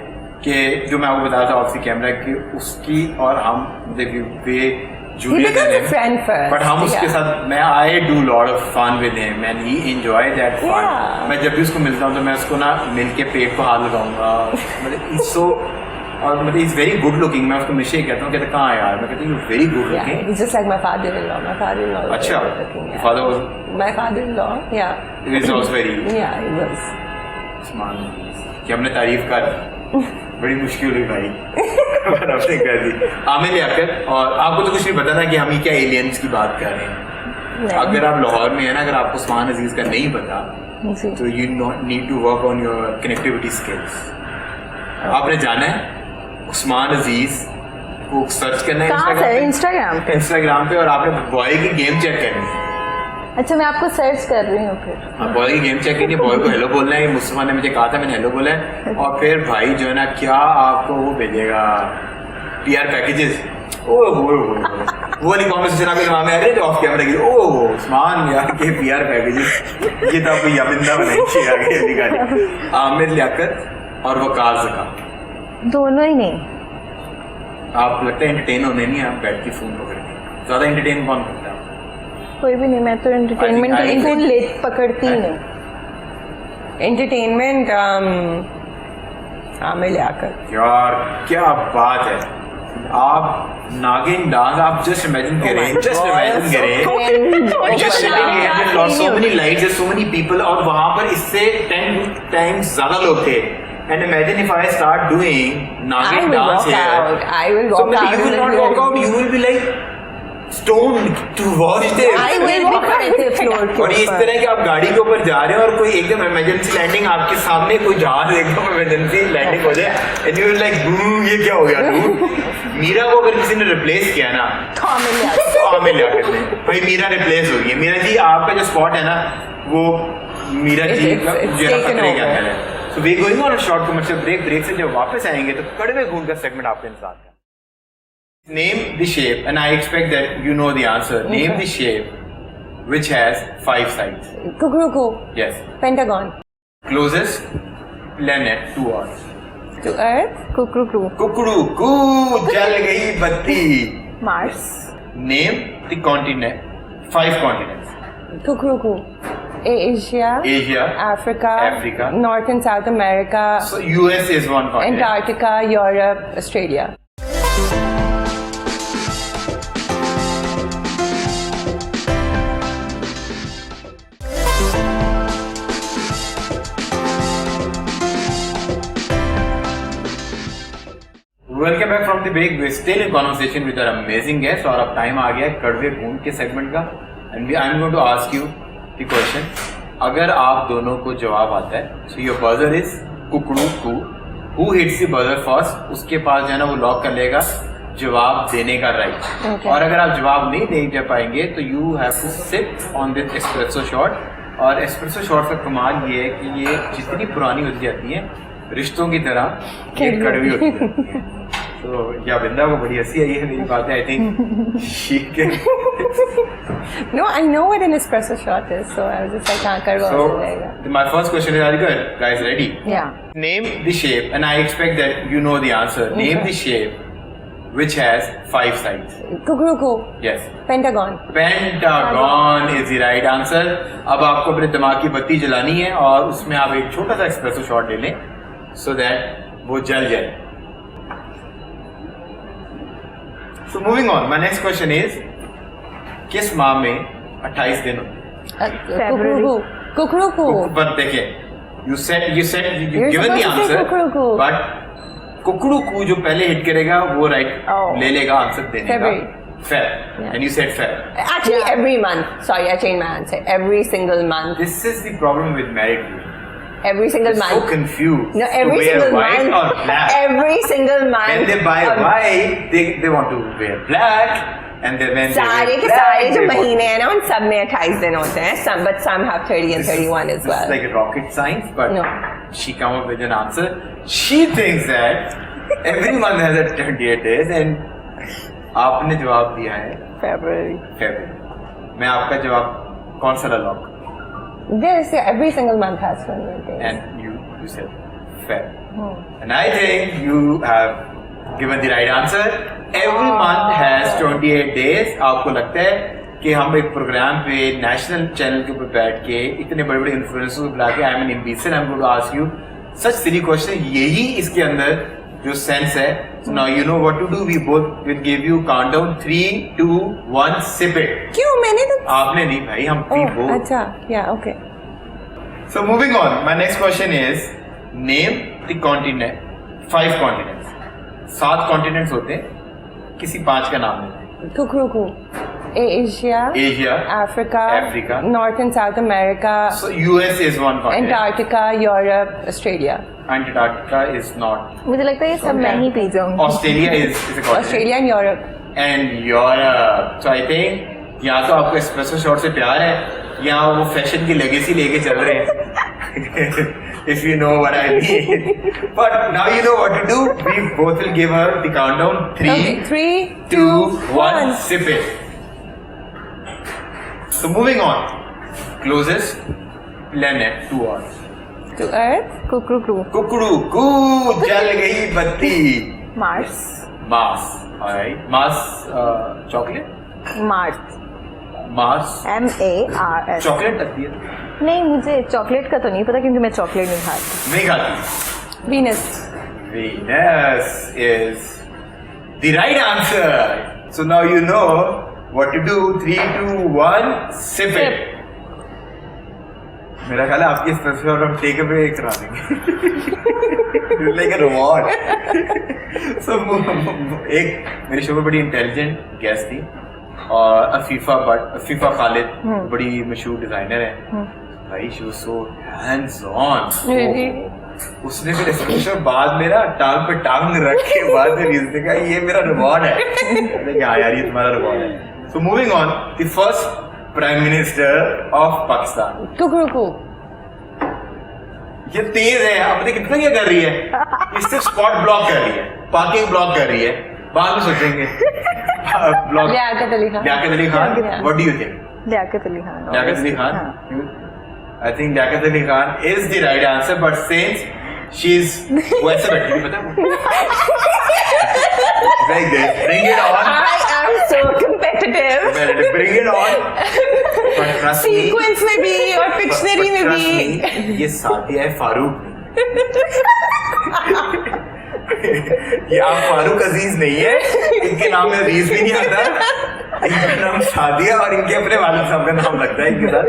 कि जो मैं आपको बताया था ऑफ द कैमरा कि उसकी और हम वे जूनियर बट हम उसके साथ, मैं I do lot of fun with him and he enjoy that fun. मैं जब भी उसको मिलता हूँ तो मैं उसको ना मिल के पेट को हाथ लगाऊंगा, मतलब सो, और मतलब इज वेरी गुड लुकिंग। मैं उसको हमेशा ही कहता हूँ, कहता कहाँ यार, मैं कहता हूँ you very good looking. He's just like my father-in-law. My father-in-law. अच्छा, father was my father-in-law. Yeah. He was also very. Yeah, he was. Usman कि हमने तारीफ कर बड़ी मुश्किल हुई भाई आपने कर दी। आमिर याकर, और आपको तो कुछ नहीं पता था कि हम ही क्या एलियंस की बात कर रहे हैं। अगर आप लाहौर में है ना, अगर आपको उस्मान अजीज का नहीं पता तो you need to work on your connectivity skills. आपने जाना है उस्मान अजीज को सर्च करना है इंस्टाग्राम पे, और आपने बॉय की गेम चेक करनी है। अच्छा, मैं आपको सर्च कर रही हूँ फिर। बॉय की गेम चेक कीजिए, बॉय को हेलो बोलना है, मुस्तफा ने मुझे कहा था, मैंने हेलो बोला है, और फिर भाई जो है ना क्या आपको वो भेजेगा PR पैकेजेस, वो वाली कॉन्वर्सेशन आपके दिमाग में आ रही है ऑफ कैमरा की, ओ उस्मान यार के PR पैकेजेस, ये तो आपको याबिंदा बनाई आगे अभी गाड़ी। आमिर लियाकत और वकार ज़का, दोनों ही नहीं। आप लगता है एंटरटेन होने नहीं, आप बैठ के फोन पकड़ के ज़्यादा एंटरटेन कौन करता है? कोई भी नहीं, मैं तो एंटरटेनमेंट के लिए फोन ले पकड़ती ही नहीं। एंटरटेनमेंट आमिर लियाकत। यार क्या बात है, आप नागिन डांस, आप जस्ट इमेजिन करें, जस्ट इमेजिन करें, just so many lights, so many people, और वहां पर इससे 10 टाइम्स ज्यादा लोग थे। And imagine if I start doing Nagin dance here. I will walk out. You will not walk out. You will be like stoned to watch this. I will walk out the floor के और इस तरह के आप गाड़ी के ऊपर जा रहे हैं और कोई एकदम इमरजेंसी लैंडिंग आपके सामने, कोई जहाज एकदम इमरजेंसी लैंडिंग हो जाए, and you will like ये क्या हो गया dude? मीरा को अगर किसी ने रिप्लेस किया ना तो आमिर लियाकत ने, भाई मीरा रिप्लेस हो गई। मीरा जी आपका जो स्पॉट है ना वो मीरा जी का जो है खतरे के अंदर है। So we going on a short commercial break. Break से जब वापस आएंगे तो कड़वे खून का सेगमेंट आपके इंतजार है। Name the shape, and I expect that you know the answer. Name the shape which has 5 sides. Kukuruku. Yes. Pentagon. Closest planet to us. To Earth. Kukru. कुकड़ू जल गई बत्ती। Mars. Name the continent. 5 continents. Kukuruku. Asia, Africa, North and South America. So US is one continent. Antarctica, Europe, Australia. Welcome back from the break. We're still in conversation with our amazing guest, और अब time आ गया है कड़वे खून के segment का। and I'm going to ask you the question. अगर आप दोनों को जवाब आता है, so your buzzer is Kukru Koo. Who hits the buzzer first, उसके पास जो है ना वो लॉक कर लेगा जवाब देने का राइट. Okay. और अगर आप जवाब नहीं दे पाएंगे तो you have to sip on this espresso shot. और एस्प्रेसो शॉट का कमाल ये है कि ये जितनी पुरानी होती जाती है रिश्तों की तरह ये कड़वी होती जाती है. तो याविंदा को बड़ी हंसी आई है मेरी बात है. I think she can. No, I know what an espresso shot is, so I was just like, हाँ करवा So हो जाएगा. my first question is, are you good? Guys, ready? Yeah. Name the shape, and I expect that you know the answer. Name Okay. the shape which has 5 sides. Kukuruku. Yes. Pentagon. Pentagon is the right answer. अब आपको अपने दिमाग की बत्ती जलानी है और उसमें आप एक छोटा सा एस्प्रेसो शॉट ले लें so that वो जल जाए. So moving on, my next question is, किस माह में 28 दिन होते हैं? Kukuruku. Kukuruku. पर देखिए, you said you You're given the supposed to say answer, कुकुरुकू. but कुकड़ू जो पहले हिट करेगा वो राइट Oh. ले लेगा आंसर देने का. February. Feb. Yeah. And you said Feb. Actually, Yeah. every month. Sorry, I changed my answer. Every single month. This is the problem with married people. Every single They're so month. confused. No, to every wear single white month. or black. Every single month. When they buy white, they want to wear black, and then when सारे they के wear black, सारे जो they want- महीने हैं ना उन सब में 28 दिन होते हैं. Some, but some have 30 and 31 as This is well. like rocket science, but No. she come up with an answer. She thinks that every month has a 28 days, and आपने जवाब दिया है February. February. मैं आपका जवाब कौन सा lock? There's every single month has 28 days. And you said Feb. And I think you have given the right answer. Every month has 28 days. आपको लगता है कि हम एक प्रोग्राम पे नेशनल चैनल के ऊपर बैठ के इतने बड़े बड़े इन्फ्लुएंसर्स को बुला के I am an ambition, I am going to ask you such silly question. यही इसके अंदर जो सेंस है. So now you know what to do. We both will give you countdown 3, 2, 1, sip it. क्यों मैंने तो आपने नहीं भाई, हम Oh, both. अच्छा, yeah, okay. So moving on, my next question is name the continent. 5 continents. 7 continents होते हैं. किसी 5 का नाम लेते Kukuruku. Asia. हैं. Asia, Africa. Africa. North and South America. So US is one continent. Antarctica, Europe, Australia. Antarctica is not. मुझे लगता है ये सब मैं ही पी जाऊंगी. Australia is a continent. Australia and Europe. And Europe. So I think यहाँ तो आपको espresso shot से प्यार है, यहाँ वो फैशन की लेगेसी लेके चल रहे हैं. If you know what I mean. But now you know what to do. We both will give her the countdown. 3, Okay, 3, 2, 1, sip it. So moving on. Closest planet to Earth. To Earth. Kukru. कुकड़ू कू जल गई बत्ती. Mars. Mars. Alright. Mars chocolate. Mars. Mars. MARS. Chocolate लगती है. नहीं मुझे chocolate का तो नहीं पता क्योंकि मैं चॉकलेट नहीं खाती. नहीं खाती. Venus. Venus is the right answer. So now you know what to do. 3, 2, 1, sip it. मेरा ख्याल है आपकी स्पेशल और हम टेक अवे करा देंगे. Like a reward. सो एक मेरे शो में बड़ी इंटेलिजेंट गेस्ट थी और अफीफा खालिद बड़ी मशहूर डिजाइनर है भाई. She was so hands on. Really? उसने फिर स्पेशल बाद में ना टांग पे टांग रख के बाद में रीजन कहा ये मेरा रिवॉर्ड है. मैंने कहा यार ये तुम्हारा रिवॉर्ड है. So moving on, the first prime minister of Pakistan. Kukuruku. ये तेज है. अब देखिए कितना क्या कर रही है. इससे स्पॉट ब्लॉक कर रही है, पार्किंग ब्लॉक कर रही है. बाद में सोचेंगे block. Liaquat Ali Khan. Liaquat Ali Khan. Yeah. What do you think? Liaquat Ali Khan. Liaquat Ali Khan. हाँ. I think Liaquat Ali Khan is the right answer, but since she's वैसे बैठी है, पता very good. Bring it on. I am so competitive. Bring it on. But trust me. Sequence में भी और Pictionary में Trust भी. me, ये सादिया है फारूक. ये आप फारूक अजीज नहीं है. इनके नाम में अजीज भी नहीं आता. इनका नाम सादिया और इनके अपने वालिद साहब का नाम लगता है इनके साथ.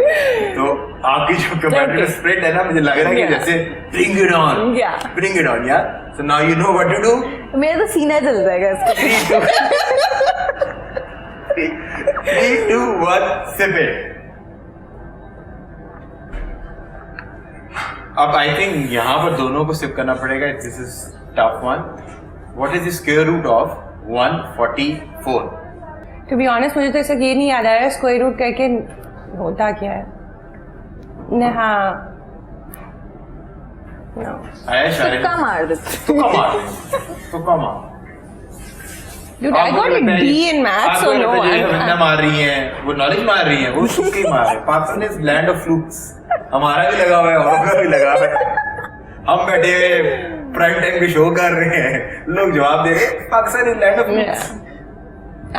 तो आपकी जो कंपेटिटिव स्पिरिट है ना, मुझे लग रहा है कि जैसे bring it on. Yeah. Bring it on, yeah. So now you know what to do. मेरा तो सीना जल जाएगा इसको. 3, 2. 3, 2, 1, sip it. अब आई थिंक यहाँ पर दोनों को सिप करना पड़ेगा. This is tough one. What is the square root of 144? To be honest मुझे तो ऐसा ये नहीं याद आ रहा है स्क्वायर रूट करके होता क्या है. हाँ आया शायद तुक्का मार दे. तुक्का मार. Dude, I got a D in maths, so no. I'm मार रही हैं, वो नॉलेज मार रही हैं, वो तुक्के ही मार रहे हैं. Pakistan is land of flukes. हमारा भी लगा हुआ है, और का भी लगा हुआ है. हम बैठे हुए प्राइम टाइम पे शो कर रहे हैं, लोग जवाब दे रहे हैं. Pakistan is land of flukes.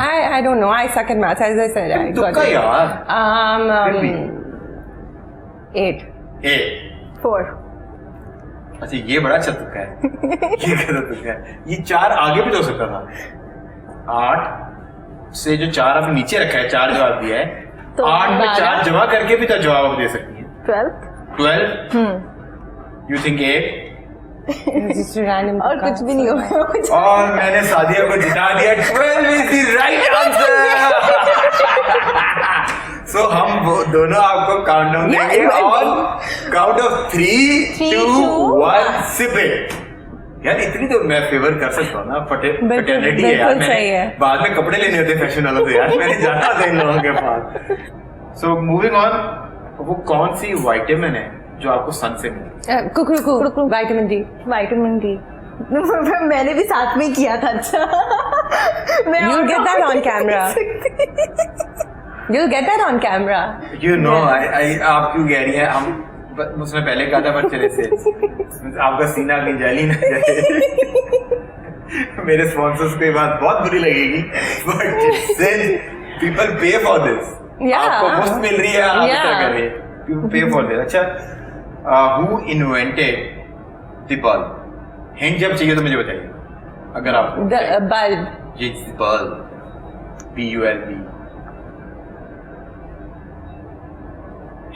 I don't know. I suck at maths, as I said. I got तुक्का it. यार. 8. 4. अच्छा ये बड़ा अच्छा तुक्का है. ये कैसा तुक्का है? ये 4 आगे भी तो हो सकता था. 8 से जो 4 आपने नीचे रखा है, 4 जवाब दिया है, तो 8 में 4 जमा करके भी तो जवाब आप दे सकती हैं. 12. You think 8? Just random. और कुछ भी नहीं होगा. और मैंने सादिया को जिता दिया. 12 is the right answer. So हम वो दोनों आपको काउंटडाउन देंगे और काउंट ऑफ 3, 2, 1 सिप इट. यार इतनी तो मैं फेवर कर सकता हूँ ना. फर्टिलिटी है यार. मैंने बाद में कपड़े लेने होते फैशन वालों से यार. मैंने जाना था इन लोगों के पास. So moving on. वो कौन सी विटामिन है जो आपको सन से मिली? कुकरू विटामिन डी. विटामिन डी मैंने भी साथ में किया था. अच्छा You'll get that on camera. You'll get that on camera. You know, आप क्यों कह रही हैं? हम उसने पहले कहा था पर चले से आपका सीना कहीं जली ना जाए. मेरे स्पॉन्सर्स को ये बात बहुत बुरी लगेगी. But since people pay for this, आपको मुफ्त मिल रही है, आप क्या कर रही है? People pay for this. अच्छा, who invented the bulb? Hint जब चाहिए तो मुझे बताइए. अगर आप bulb. It's the bulb. BULB.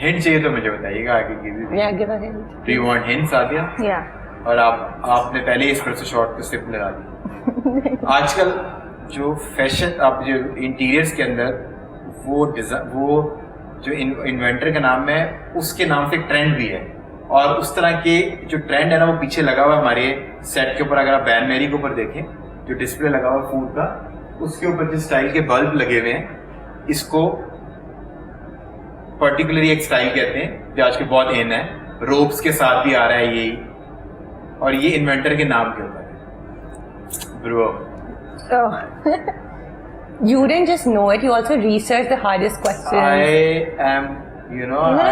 Hint चाहिए तो मुझे बताइएगा. आगे give a hint. Do you want hints, Sadia? Yeah. और आपने पहले इस पर से शॉर्ट को स्टिप लगा दी. आजकल जो फैशन, आप जो इंटीरियर्स के अंदर वो जो इन्वेंटर का नाम है उसके नाम से एक ट्रेंड भी है. और उस तरह के जो ट्रेंड है ना वो पीछे लगा हुआ है हमारे सेट के ऊपर. अगर आप बैन मेरी के ऊपर देखें जो डिस्प्ले लगा हुआ फूड का, उसके ऊपर जो स्टाइल के बल्ब लगे हुए हैं, इसको पर्टिकुलरली एक स्टाइल कहते हैं जो आज के बहुत इन है. रोब्स के साथ भी आ रहा है यही. और ये इन्वेंटर के नाम के ऊपर है. Bro. You didn't just know it, you also researched the hardest questions. I am, you know, I'm a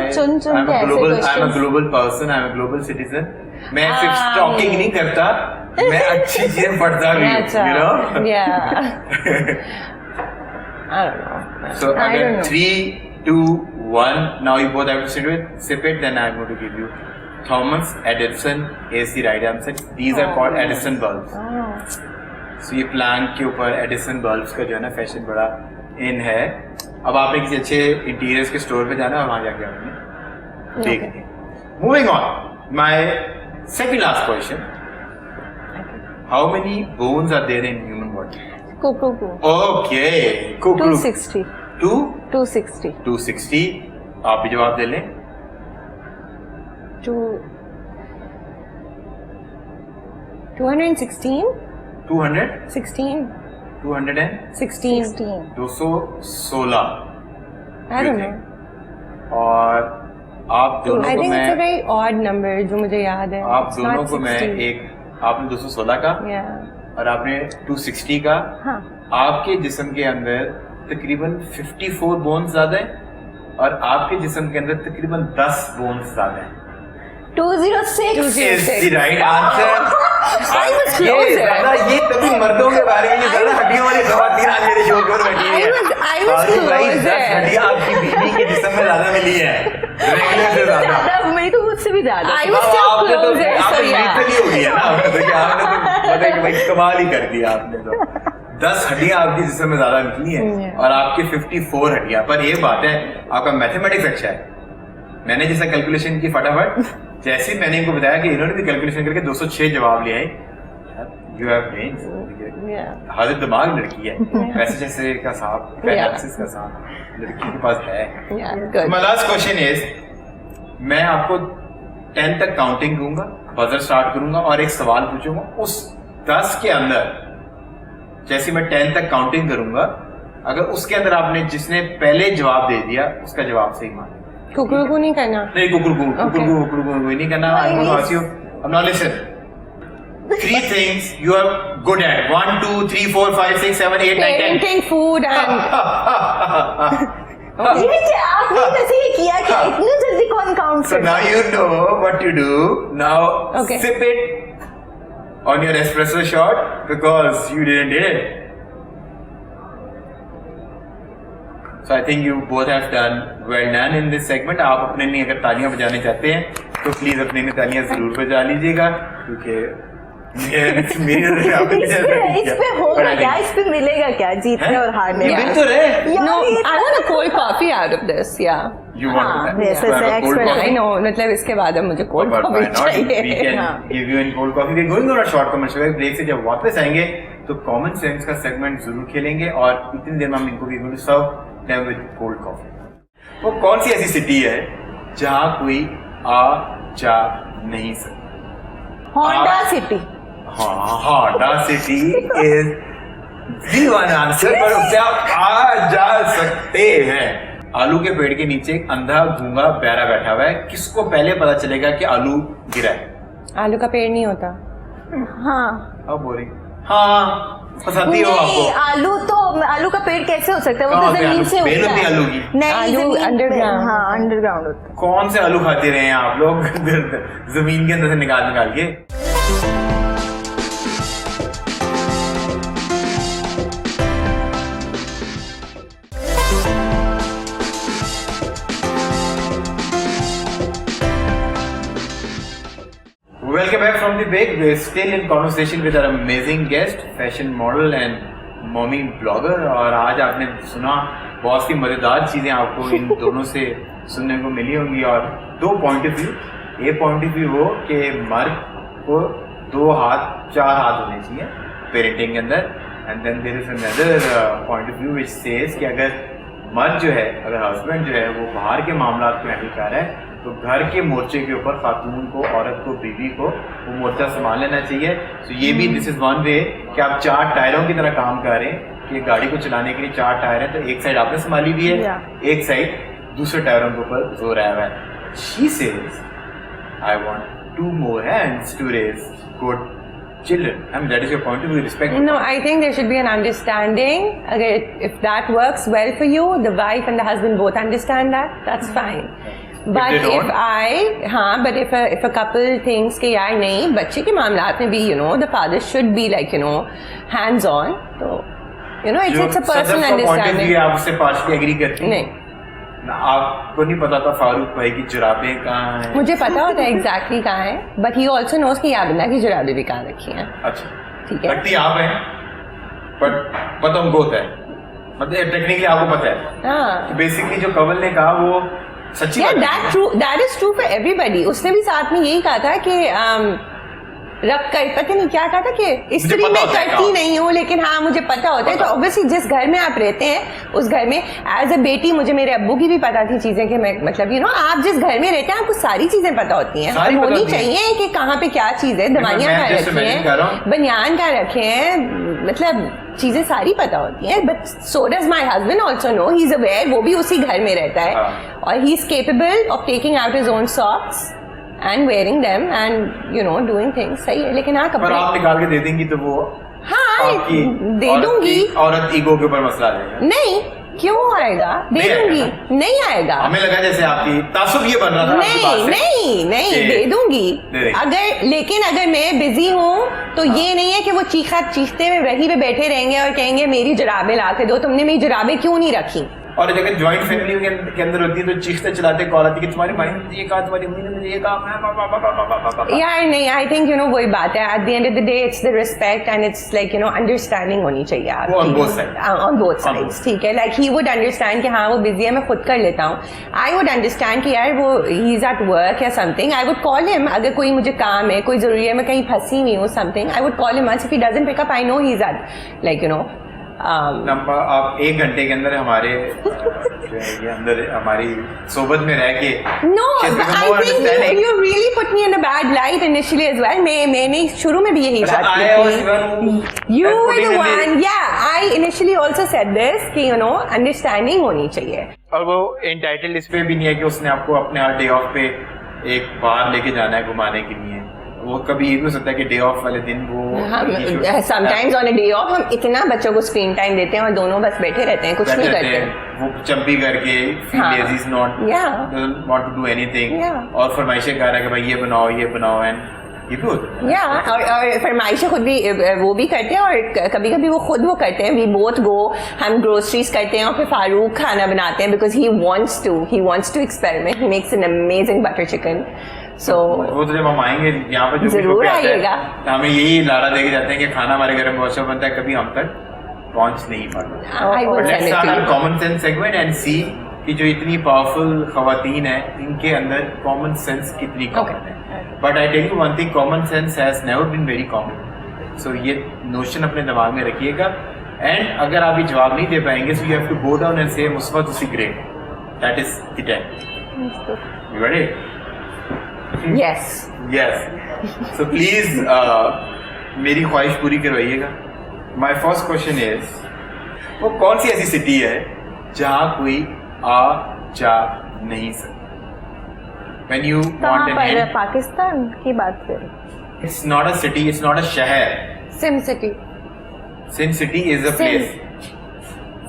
global person, I'm a global citizen. मैं सिर्फ स्टॉकिंग नहीं करता, मैं अच्छी चीजें पढ़ता भी हूँ, you know? Yeah. I don't know. So अगर 3, 2, 1, now you both have to sip it, then I'm going to give you Thomas Edison is the right answer. These are called Edison bulbs. So ये plant के ऊपर Edison bulbs का जो है ना fashion बड़ा इन है. अब आपने किसी अच्छे इंटीरियर्स के स्टोर पे जाना है, वहाँ जाके आपने देखते हैं. Moving on, my second last question. How many bones are there in human body? Okay, 260. 260. 260. आप भी जवाब दे लें. 216. 216. 216. I don't know. और आप दोनों I को think मैं it's a very odd number जो मुझे याद है. आप It's दोनों not को मैं 60. एक, आपने 216 का और आपने 260 का. हाँ. आपके जिस्म के अंदर तकरीबन 54 बोन्स ज्यादा है और आपके जिस्म के अंदर तकरीबन 10 बोन्स ज्यादा है. 206 is the right answer. I was closer. ये तभी मर्दों के बारे में ज्यादा हड्डियों वाली खवातीन आज मेरे शो पर बैठी है. I was closer. 10 हड्डियां आपकी बीवी के जिस्म में ज्यादा मिली है रेगुलर से ज्यादा. मेरे को मुझसे भी ज्यादा. I was still closer. So आपने yeah. हो गई है ना. आपने तो क्या, आपने तो पता है कि भाई कमाल ही कर दिया आपने. तो 10 हड्डियां आपकी जिस्म में ज्यादा निकली हैं और आपके 54 हड्डियां. पर ये बात है आपका मैथमेटिक्स अच्छा है. मैंने जैसा कैलकुलेशन की फटाफट, जैसे मैंने इनको बताया कि इन्होंने भी कैलकुलेशन करके 206 जवाब लिया है. You have brains. हाजिर दिमाग लड़की है, पैसे जैसे का सांप, फाइनेंसेस का सांप लड़की के पास है. My last question is, मैं आपको 10 तक काउंटिंग दूंगा, बजर स्टार्ट करूंगा और एक सवाल पूछूंगा. उस 10 के अंदर जैसे मैं 10 तक काउंटिंग करूंगा, अगर उसके अंदर आपने जिसने पहले जवाब दे दिया उसका जवाब सही मान लिया. कुकरू नहीं करना. नहीं कुकरू नहीं करना. I want to ask you. Now listen. 3 things you are good at. 1, 2, 3, 4, 5, 6, 7, 8, 9, 10. Parenting, food and ये क्या आपने वैसे ही किया क्या? इतनी जल्दी कौन count So now you know what to do. Now sip it on your espresso shot because you didn't did it. So I think you both have done well done in this segment. आप अपने लिए अगर तालियां बजाने चाहते हैं तो please अपने लिए तालियां जरूर बजा लीजिएगा क्योंकि इस पे होगा क्या? इस पे मिलेगा क्या जीतने और हारने में? तो रहे. No, I want a cold coffee out of this. Yeah. You want yes, I know. मतलब इसके बाद अब मुझे cold coffee चाहिए. We can give you in cold coffee. We're going on a short commercial break से जब वापस आएंगे तो कॉमन सेंस का सेगमेंट जरूर खेलेंगे और इतनी देर में हम इनको भी going to serve them with cold coffee. वो कौन सी ऐसी सिटी है जहाँ कोई आ जा नहीं सकता? Honda city. Honda City is the one answer, पर उससे आप आ जा सकते हैं. आलू के पेड़ के नीचे एक अंधा गूंगा बैरा बैठा हुआ है. किसको पहले पता चलेगा कि आलू गिरा है? आलू का पेड़ नहीं होता. हाँ. अब बोरिंग. हाँ. फंसाती हो आपको. आलू का पेड़ कैसे हो सकता है? वो तो जमीन से होता है. आलू की. नहीं, आलू अंडरग्राउंड. हाँ, अंडरग्राउंड होता है. कौन से आलू खाते रहे हैं आप लोग जमीन के अंदर से निकाल के? Welcome back from the break. We're still in conversation with our amazing guest, fashion model and mommy blogger. और आज आपने सुना बहुत सी मजेदार चीजें आपको इन दोनों से सुनने को मिली होंगी और 2 पॉइंट ऑफ व्यू. ये पॉइंट ऑफ व्यू हो कि मर्द को 2 हाथ 4 हाथ होने चाहिए पेरेंटिंग के अंदर. And then there is another point of view which says कि अगर मर्द जो है, अगर हस्बैंड जो है वो बाहर के मामलात को हैंडल कर रहा है तो घर के मोर्चे के ऊपर खातून को, औरत को, बीवी को वो मोर्चा संभाल लेना चाहिए. तो ये भी दिस इज वन वे कि आप 4 टायरों की तरह काम कर रहे हैं कि गाड़ी को चलाने के लिए 4 टायर हैं. तो एक साइड आपने संभाली भी है, एक साइड दूसरे टायरों के ऊपर जोर आया हुआ है. She says I want 2 more hands to raise good children. I mean, that is your point of view, respect. No, I think there should be an understanding. If that works well for you, the wife and the husband both understand that, that's fine. But if a couple thinks कि यार नहीं, बच्चे के मामलात में भी the father should be like hands on. तो it's a personal understanding. आप उससे partially agree करती हैं? नहीं. आपको नहीं पता था फारूक भाई की जुराबें कहाँ हैं? मुझे पता होता है एग्जैक्टली कहाँ है, बट ही ऑल्सो नोज कि याबिंदा की जुराबें भी कहाँ रखी हैं. अच्छा, ठीक है. लगती आप हैं, बट पता हमको होता है, मतलब टेक्निकली आपको पता है. हाँ. बेसिकली जो कवल ने कहा वो सच्ची बात है. That is true for everybody. उसने भी साथ में यही कहा था कि रख कर पता नहीं क्या कहा था कि इस्त्री में करती नहीं हूँ, लेकिन हाँ मुझे पता होता है. तो ऑब्वियसली जिस घर में आप रहते हैं उस घर में एज अ बेटी मुझे मेरे अब्बू की भी पता थी चीजें कि मैं मतलब आप जिस घर में रहते हैं आपको सारी चीजें पता होती हैं. होनी चाहिए कि कहाँ पे क्या चीज है, दवाइयाँ कहाँ रखी हैं, बनियान कहाँ रखे हैं, मतलब चीजें सारी पता होती हैं. But so does my husband also know, he is aware. वो भी उसी घर में रहता है और he is capable of taking out his own socks and wearing them and doing things. सही है, लेकिन हाँ कपड़े आप निकाल के दे देंगी तो वो दे दूंगी. औरत ईगो के ऊपर मसला आएगा. नहीं, क्यों आएगा? दे दूंगी. नहीं आएगा. हमें लगा जैसे आपकी तासुब ये बन रहा था. नहीं दे दूंगी. अगर मैं बिजी हूँ तो ये नहीं है कि वो चीखते हुए वहीं पे बैठे रहेंगे और कहेंगे मेरी जुराबें ला के दो. तुमने मेरी जुराबें क्यों नहीं रखी? और अगर ज्वाइंट फैमिली के अंदर होती है तो चीखते चलाते कॉल आती है कि तुम्हारी भाई ने मुझे ये कहा, तुम्हारी मम्मी ने मुझे ये कहा। यार नहीं, आई थिंक वही बात है, at the end of the day it's the respect and it's like understanding होनी चाहिए आपकी ऑन बोथ साइड्स, ठीक है। लाइक ही वुड अंडरस्टैंड कि हाँ वो बिजी है, मैं खुद कर लेता हूँ। आई वुड अंडरस्टैंड कि यार वो ही इज एट वर्क या something, I would call him. अगर कोई मुझे काम है, कोई जरूरी है, मैं कहीं फंसी हुई हूँ something, I would call him. If he doesn't pick up, I know he is at like number आप 1 घंटे के अंदर हमारे ये अंदर हमारी सोबत में रह के No, I think you really put me in a bad light initially as well. मैंने शुरू में भी यही बात की। You were the one, yeah. I initially also said this कि understanding होनी चाहिए। और वो एंटाइटल्ड इस पे भी नहीं है कि उसने आपको अपने डे ऑफ पे एक बार लेके जाना है घुमाने के लिए। वो कभी ये भी हो सकता है कि डे ऑफ वाले दिन वो sometimes on a day of हम इतना बच्चों को स्क्रीन टाइम देते हैं और दोनों बस बैठे रहते हैं, कुछ नहीं करते। वो चंपी करके lazy is not doesn't want to do anything और फरमाइशें कर रहा है कि भाई ये बनाओ एंड ये भी होता है। और फरमाइशें खुद भी वो भी करते हैं और कभी कभी वो खुद वो करते हैं। वी बोथ गो, हम ग्रोसरीज करते हैं और फिर फारूक खाना बनाते हैं because he wants to experiment. He makes an amazing butter chicken. So, वो तो जब हम आएंगे यहाँ पर जरूर आइएगा, हमें यही लारा देके जाते हैं कि खाना हमारे घर में बहुत अच्छा बनता है, कभी हम तक पहुँच नहीं पाते। Let's start our common sense segment and see कि जो इतनी पावरफुल खवातीन है इनके अंदर कॉमन सेंस कितनी कॉमन है। But I tell you one thing, common sense has never been very common. So ये नोशन अपने दिमाग में रखिएगा एंड अगर आप ये जवाब नहीं दे पाएंगे so you have to go down and say मुस्वा to see great, that is the time. You ready? Yes. So please मेरी ख्वाहिश पूरी करवाइएगा। My first question is, वो कौन सी ऐसी सिटी है जहाँ कोई आ जा नहीं सकता? When you want an hint, Pakistan की बात करें। it's not a city, it's not a शहर। Sim City. Sim City is a place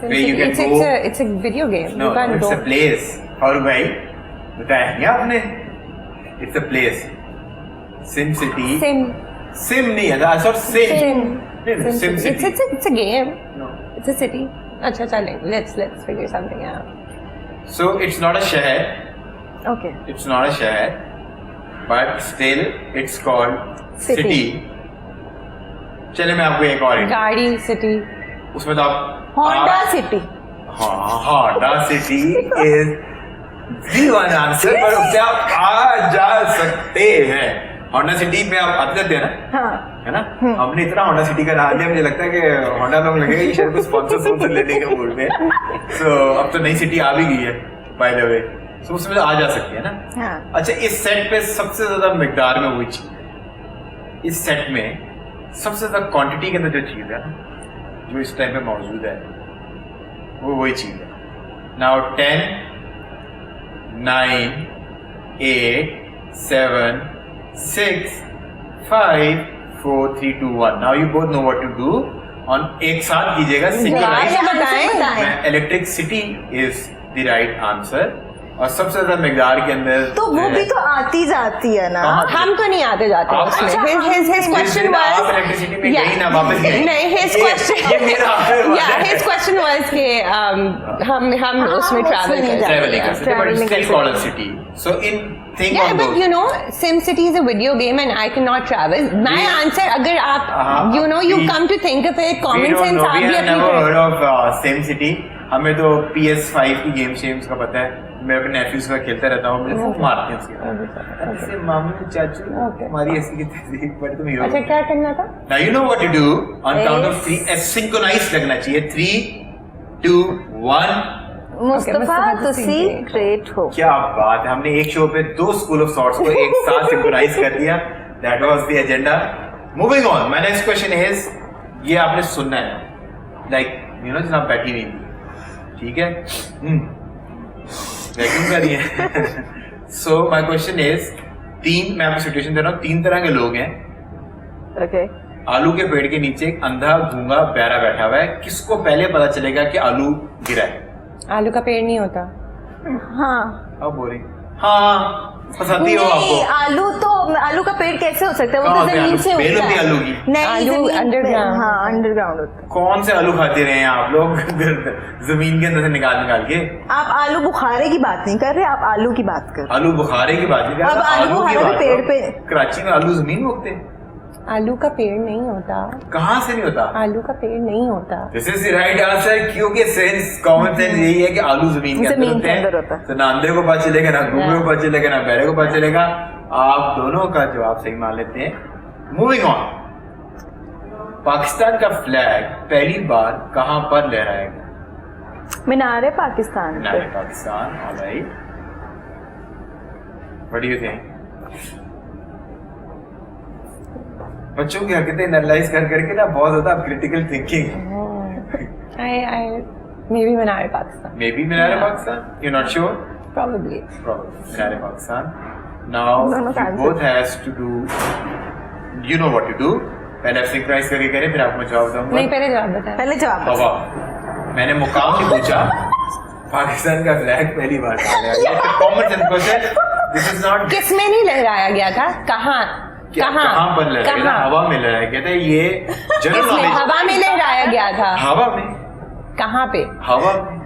where you can go. It's a video game. No, you can't it's go. a place। और भाई बताया क्या आपने? It's a place. Sim City. Sim नहीं है, I thought Sim. Sim City. It's a game. No. It's a city. अच्छा चलें, let's figure something out. So it's not a शहर. Okay. It's not a शहर, but still it's called city. चले मैं आपको एक और गाड़ी city. उसमें तो आप Honda City. हाँ, Honda City is the one answer, पर उससे आप आ जा सकते हैं। Honda City में आप आते जाते हैं ना? हाँ। है ना? हमने इतना Honda City का नाम लिया, मुझे लगता है कि Honda लोग लगेगा कि शायद कुछ स्पॉन्सर लेने के मूड में। So अब तो नई सिटी आ भी गई है, by the way. So उसमें तो आ जा सकती है ना? हाँ। अच्छा, इस सेट पे सबसे ज्यादा मिकदार में वही चीज, इस सेट में सबसे ज्यादा क्वांटिटी के अंदर जो चीज है ना, जो इस टाइम पे मौजूद है, वो वही चीज है। Now 10 9 8 7 6 5 4 3 2 1। Now you both know what to do. On एक साथ कीजिएगा single. Electricity is the right answer और सबसे ज्यादा मिकदार के अंदर तो वो भी तो आती जाती है ना। हम तो नहीं आते जाते उसमें। His question was his question was कि हम उसमें travel करते हैं। So in think on but those. Sim City is a video game and I cannot travel. My answer, अगर आप you come to think of it, common sense आप भी अपनी never heard of Sim City। हमें तो PS5 की games का पता है, मैं अपने नेफ्यूज का खेलता रहता हूँ, मुझे खूब मारते हैं उसके मामू चाचू हमारी ऐसी की तैसी, बट तुम हीरो। अच्छा क्या करना था? Now you know what to do on count of 3, synchronise लगना चाहिए। 3 2 1। मुस्तफा तुसी ग्रेट हो। क्या बात है, हमने एक शो पे 2 स्कूल ऑफ थॉट्स को एक साथ सिंक्रोनाइज कर दिया। That was the agenda. Moving on, my next question is, ये आपने सुनना है, लाइक जनाब बैठी हुई थी, ठीक है, वैक्यूम कर रही है। सो माय क्वेश्चन इज, मैं आपको सिचुएशन दे रहा हूँ, 3 तरह के लोग हैं। ओके। आलू के पेड़ के नीचे एक अंधा गूंगा बैरा बैठा हुआ है, किसको पहले पता चलेगा कि आलू गिरा है? आलू का पेड़ नहीं होता। हाँ। अब बोली हाँ फंसाती हो आपको। नहीं, आलू का पेड़ कैसे हो सकता है? वो कहाँ तो होते हैं जमीन आलू? से पेड़ उगता होती है है। आलू की? नहीं, आलू जमीन पे- underground। हाँ, अंडरग्राउंड होता है। कौन से आलू खाते रहे हैं आप लोग जमीन के अंदर से निकाल निकाल के? आप आलू बुखारे की बात नहीं कर रहे, आप आलू की बात कर रहे आलू बुखारे की बात नहीं कर अब रहा, आलू आलू की बुखारे बात पेड़ करो। पे- कराची में आलू जमीन में उगते हैं? आलू का पेड़ नहीं होता, कहाँ से नहीं होता? आलू का पेड़ नहीं होता। This is the right answer, क्योंकि सेंस कॉमन सेंस यही है कि आलू जमीन के जमीन अंदर के अंदर होते होता हैं। है। तो ना अंधे को पता चलेगा, ना गूंगे को पता चलेगा, ना बहरे को पता चलेगा। आप दोनों का जवाब सही मान लेते हैं। मूविंग ऑन, पाकिस्तान का फ्लैग पहली बार कहां पर लहराया गया? मीनार पाकिस्तान पे। Minar Pakistan, alright. What do you think? बच्चों की हरकतें एनालाइज कर करके ना बहुत ज्यादा critical thinking. I maybe Minar Pakistan. Maybe Minar Pakistan, you not sure? Probably. Minar Pakistan. Now दोनों का you answer। both has to do, you know what to do। पहले आप सिंक्राइज करके करें, फिर आपको जवाब दूंगा। नहीं, पहले जवाब बताएं। पहले जवाब दो। हवा। मैंने मुकाम नहीं पूछा, पाकिस्तान का फ्लैग पहली बार कहा गया। Common sense question, this is not किस में नहीं लहराया गया था? कहाँ कहाँ पर लहराया गया था? कहाँ? हवा में लहराया गया था। ये जनरल किसमें? नॉलेज। हवा में लहराया गया था। हवा में? कहाँ पे? हवा में।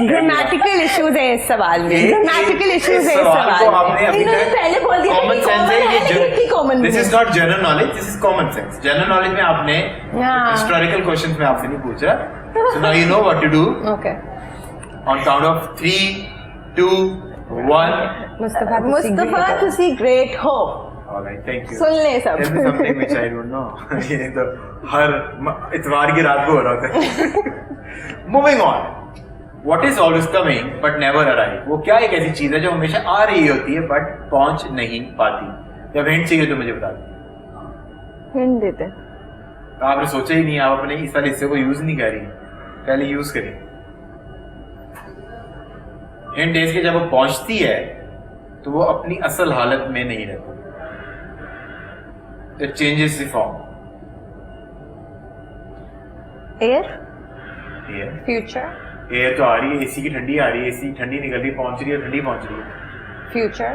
ग्रामेटिकल इश्यूज है इस सवाल में, ग्रामेटिकल इश्यूज है इस सवाल को सवाल आपने में। अभी इन्होंने तक पहले बोल दिया कॉमन कि सेंस common है, कि common है। दिस नहीं। Is not general knowledge, this is common sense. General knowledge में आपने हाँ। हिस्टोरिकल क्वेश्चंस में आपसे नहीं पूछा। So now you know what to do. Okay. On count of 3, 2, 1। Mustafa Mustafa तुसी ग्रेट हो। Alright, thank you. सुन ले सब। Tell me something which I don't know। ये तो हर इतवार की रात को हो रहा होता है। Moving on, what is always coming but never arrive? वो क्या एक ऐसी चीज है जो हमेशा आ रही होती है बट पहुंच नहीं पाती? जब हिंट चाहिए तो मुझे बता दो। हिंट देते। तो आपने सोचा ही नहीं, आप अपने इस वाले हिस्से को यूज नहीं कर रही, पहले यूज करिए। हिंट डेज के जब वो पहुंचती है तो वो अपनी असल हालत में नहीं रहती, it changes the form. Air. Future air तो आ रही है, एसी की ठंडी आ रही है, एसी ठंडी निकल रही है, पहुंच रही है, ठंडी पहुंच रही है। Future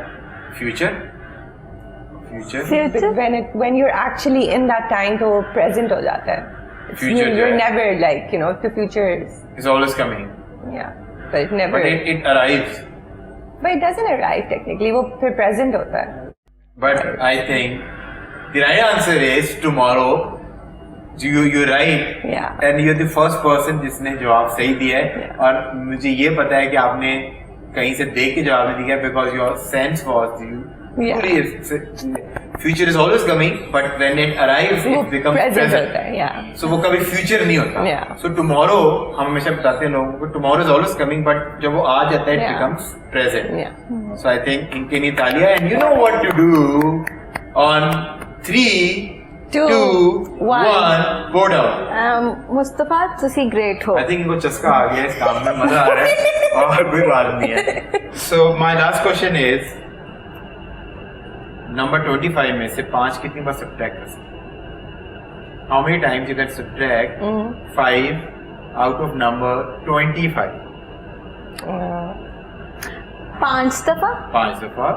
future, future when you're actually in that time तो present हो जाता है। Future जो you're है। never like the future is is always coming yeah but it never but it arrives. but it doesn't arrive technically, वो फिर present होता है। But I think the right answer is tomorrow. You right Yeah. And you are the first person जिसने जवाब सही दिया है। Yeah. और मुझे ये पता है कि आपने कहीं से देख के जवाब नहीं दिया, because your sense was you future is always coming but when it arrives वो इट बिकम्स present प्रेजेंट। होता है yeah सो वो कभी फ्यूचर नहीं होता। Yeah. सो टुमारो हम हमेशा बताते हैं लोगों को, tomorrow is always coming, but जब वो आ जाता है it Yeah. Becomes present. yeah So I think इनके लिए तालियां, and you know what to do on 3, 2, 1, go down। Mustafa तुसी ग्रेट हो। I think इनको चस्का आ गया इस काम में, मजा आ रहा है और कोई बात नहीं है। So my last question is, number 25 में से 5 कितनी बार subtract कर सकते हैं? How many times you can subtract 5 out of number 25? 5 दफा। 5 दफा।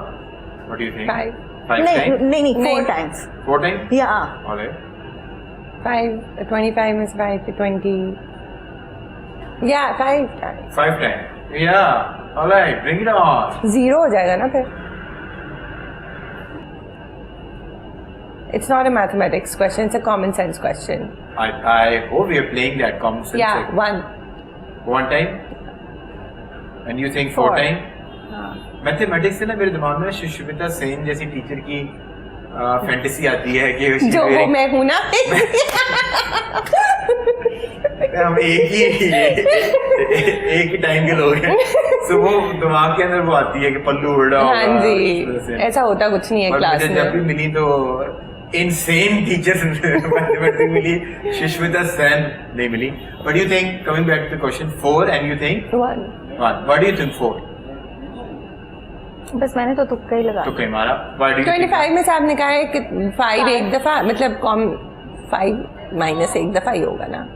What do you think? 5 5 नहीं times? नहीं नहीं, 4 नहीं। टाइम्स। 4 times? या Alright. 25 is 5 to 20 yeah 5 times 5 times. Yeah. Alright, bring it on. 0 हो जाएगा ना फिर। It's not a mathematics question, it's a common sense question. I hope we are playing that common sense. Yeah, like 1 one time. And you think 4 4. time? Mathematics से ना मेरे दिमाग में सुष्मिता सेन जैसी टीचर की फैंटेसी आती है कि जो वो मैं हूँ ना। हम एक ही टाइम के लोग हैं, सो वो दिमाग के अंदर वो आती है कि पल्लू उड़ा होगा। हाँ सुष्मिता जी, सेन। ऐसा होता कुछ नहीं है और क्लास मुझे जब भी में। मिली तो इनसेन टीचर मैथमेटिक्स मिली, सुष्मिता सेन नहीं मिली। But you think, coming back to the question, 4 and you think 1 what do you think 4? बस मैंने तो तुक्का ही लगा। तो कहीं मारा। What do you think? 25 में से आपने कहा है कि 5 एक दफा, मतलब 5 माइनस एक दफा ही होगा ना।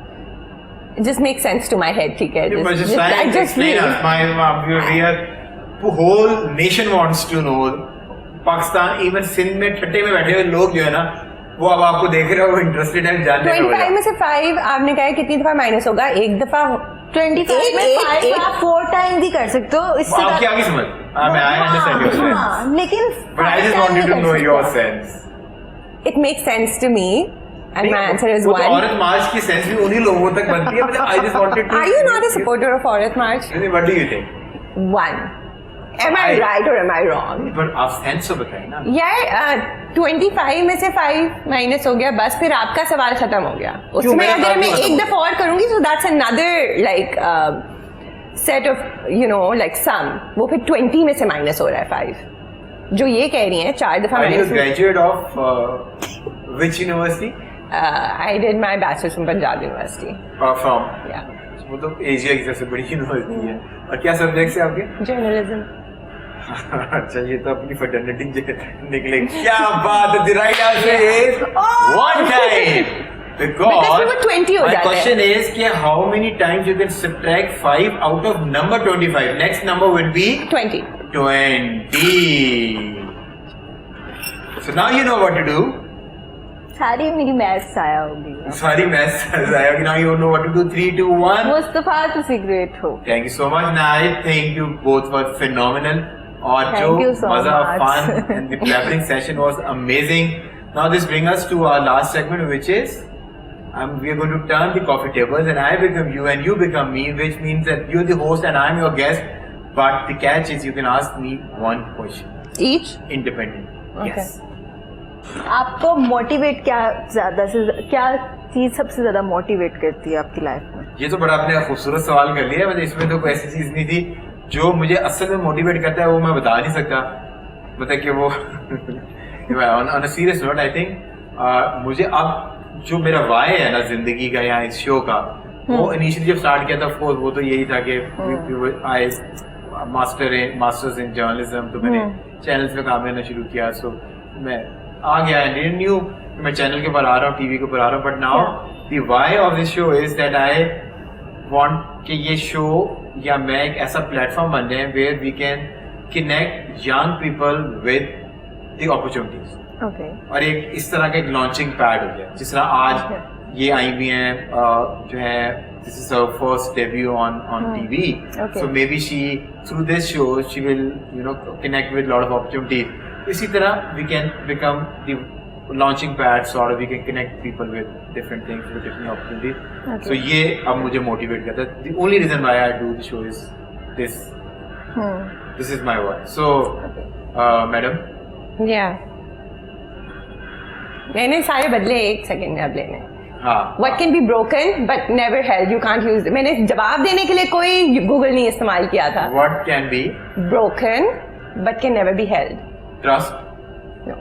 It just makes sense to my head, ठीक है। You were just trying to explain us. We are whole nation wants to know. Pakistan even Sindh में ठट्टे में बैठे हुए लोग जो है ना वो अब आपको देख रहे हो, वो इंटरेस्टेड है जानने में। 25 में से 5 आपने कहा कितनी दफा माइनस होगा? एक दफा 25 में 5 आप 4 टाइम भी कर सकते हो। इससे आपकी आगे समझ I understand your sense. हाँ, लेकिन But I just wanted to know your sense. It makes sense to me and my answer is वो तो 1. औरत मार्च की सेंस भी उन्हीं लोगों तक बनती है, but I just wanted to. Are you not a supporter of Aurat March? What do you think? 1. Am I right or am I wrong? But आप सेंस तो बताइए ना। यार 25 में से 5 माइनस हो गया, बस फिर आपका सवाल खत्म हो गया। उसमें अगर मैं एक दफा और करूंगी तो that's another like set of you know like some, वो फिर 20 में से माइनस हो रहा है 5। जो ये कह रही हैं 4 दफा Are you minus. graduate of which university? I did my bachelor's from Punjab University. From? Yeah. वो तो एशिया की सबसे बड़ी यूनिवर्सिटी है। और क्या सब्जेक्ट है आपके? Journalism. अच्छा ये तो अपनी फर्टिलिटी निकले। क्या बात है, the right answer is 1 time. Because we were 20 हो my जाते हैं। question is कि how many times you can subtract 5 out of number 25? Next number would be 20. 20. So now you know what to do. सारी मेरी maths आया होगी। सारी maths आया कि now you know what to do. 3, 2, 1. Mustafa तुसी ग्रेट हो। Thank you so much, Nai. Thank you both for phenomenal. और Thank you जो so मजा much. fun and the blabbering session was amazing. Now this brings us to our last segment, which is we are going to turn the coffee tables, and I become you and you become me, which means that you're the host and I'm your guest. But the catch is you can ask me one question Each? independent. Okay. Yes. आपको motivate क्या चीज सबसे ज्यादा motivate करती है आपकी life में? ये तो बड़ा आपने खूबसूरत सवाल कर लिया। मतलब इसमें तो कोई ऐसी चीज नहीं थी जो मुझे असल में मोटिवेट करता है, वो मैं बता नहीं सकता। मतलब कि वो on a serious note I think मुझे अब जो मेरा वाई है ना जिंदगी का या इस शो का, वो इनिशियली जब स्टार्ट किया था ऑफ कोर्स वो तो यही था कि आई मास्टर्स इन जर्नलिज्म, तो मैंने चैनल्स में काम करना शुरू किया। सो मैं आ गया एंड न्यू मैं चैनल के ऊपर आ रहा हूँ, टीवी के ऊपर आ रहा हूँ। But now the why of this show is that I want कि ये शो या मैं एक ऐसा प्लेटफॉर्म बन जाए where we can connect young people with the opportunities. Okay. और एक इस तरह का एक लॉन्चिंग पैड हो गया, जिस तरह आज ये आई भी हैं जो है this is her first debut on TV. So maybe she through this show she will you know connect with lot of opportunities. इसी तरह we can become the launching pads or we can connect people with different things, with different opportunities. Okay. So ये अब मुझे motivate करता है। The only reason why I do the show is this. This is my why. So, madam. Yeah. मैंने सारे बदले एक second में अब लेने। हाँ। What can be broken but never held? You can't use it. मैंने जवाब देने के लिए कोई गूगल नहीं इस्तेमाल किया था। What can be broken but can never be held? Trust. No.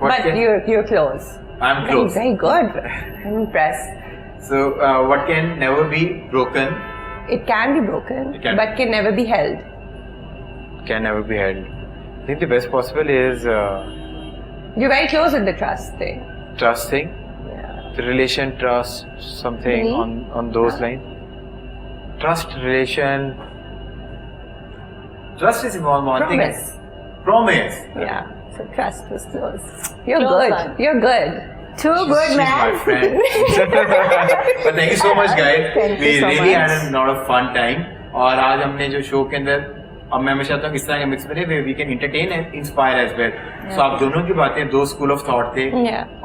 What but you're close. I'm close. Very good. I'm impressed. So what can never be broken? It can be broken, but can never be held. Can never be held. I think the best possible is you're very close with the trust thing. Trust thing. Yeah. The relation, trust, something on those lines. Trust, relation. Trust is one more thing. Promise. Yeah. So trust was close. You're good. You're good. Too good, man. She's my friend. But thank you so much, guys. We really had a lot of fun time. और आज हमने जो show के अंदर अब मैं हमेशा चाहता हूँ इस तरह का मिक्स बने way we can entertain and inspire as well. So आप दोनों की बातें दो स्कूल ऑफ थॉट थे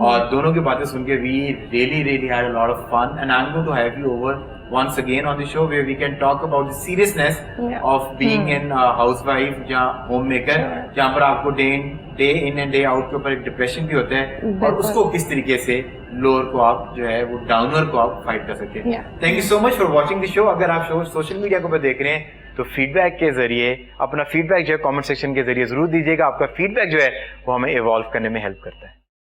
और दोनों की बातें सुन के we really had a lot of fun and I am going to have you over once again on the show where we can talk about the seriousness of being an housewife या homemaker, जहाँ पर आपको day in and day out के ऊपर एक depression भी होता है और उसको किस तरीके से लोअर को आप जो है वो डाउनर को आप फाइट कर सकते हैं। Thank you so much for watching the show. अगर आप शो सोशल मीडिया के ऊपर देख रहे हैं तो फीडबैक के जरिए अपना फीडबैक जो है कमेंट सेक्शन के जरिए जरूर दीजिएगा। आपका फीडबैक जो है वो हमें इवॉल्व करने में हेल्प करता है।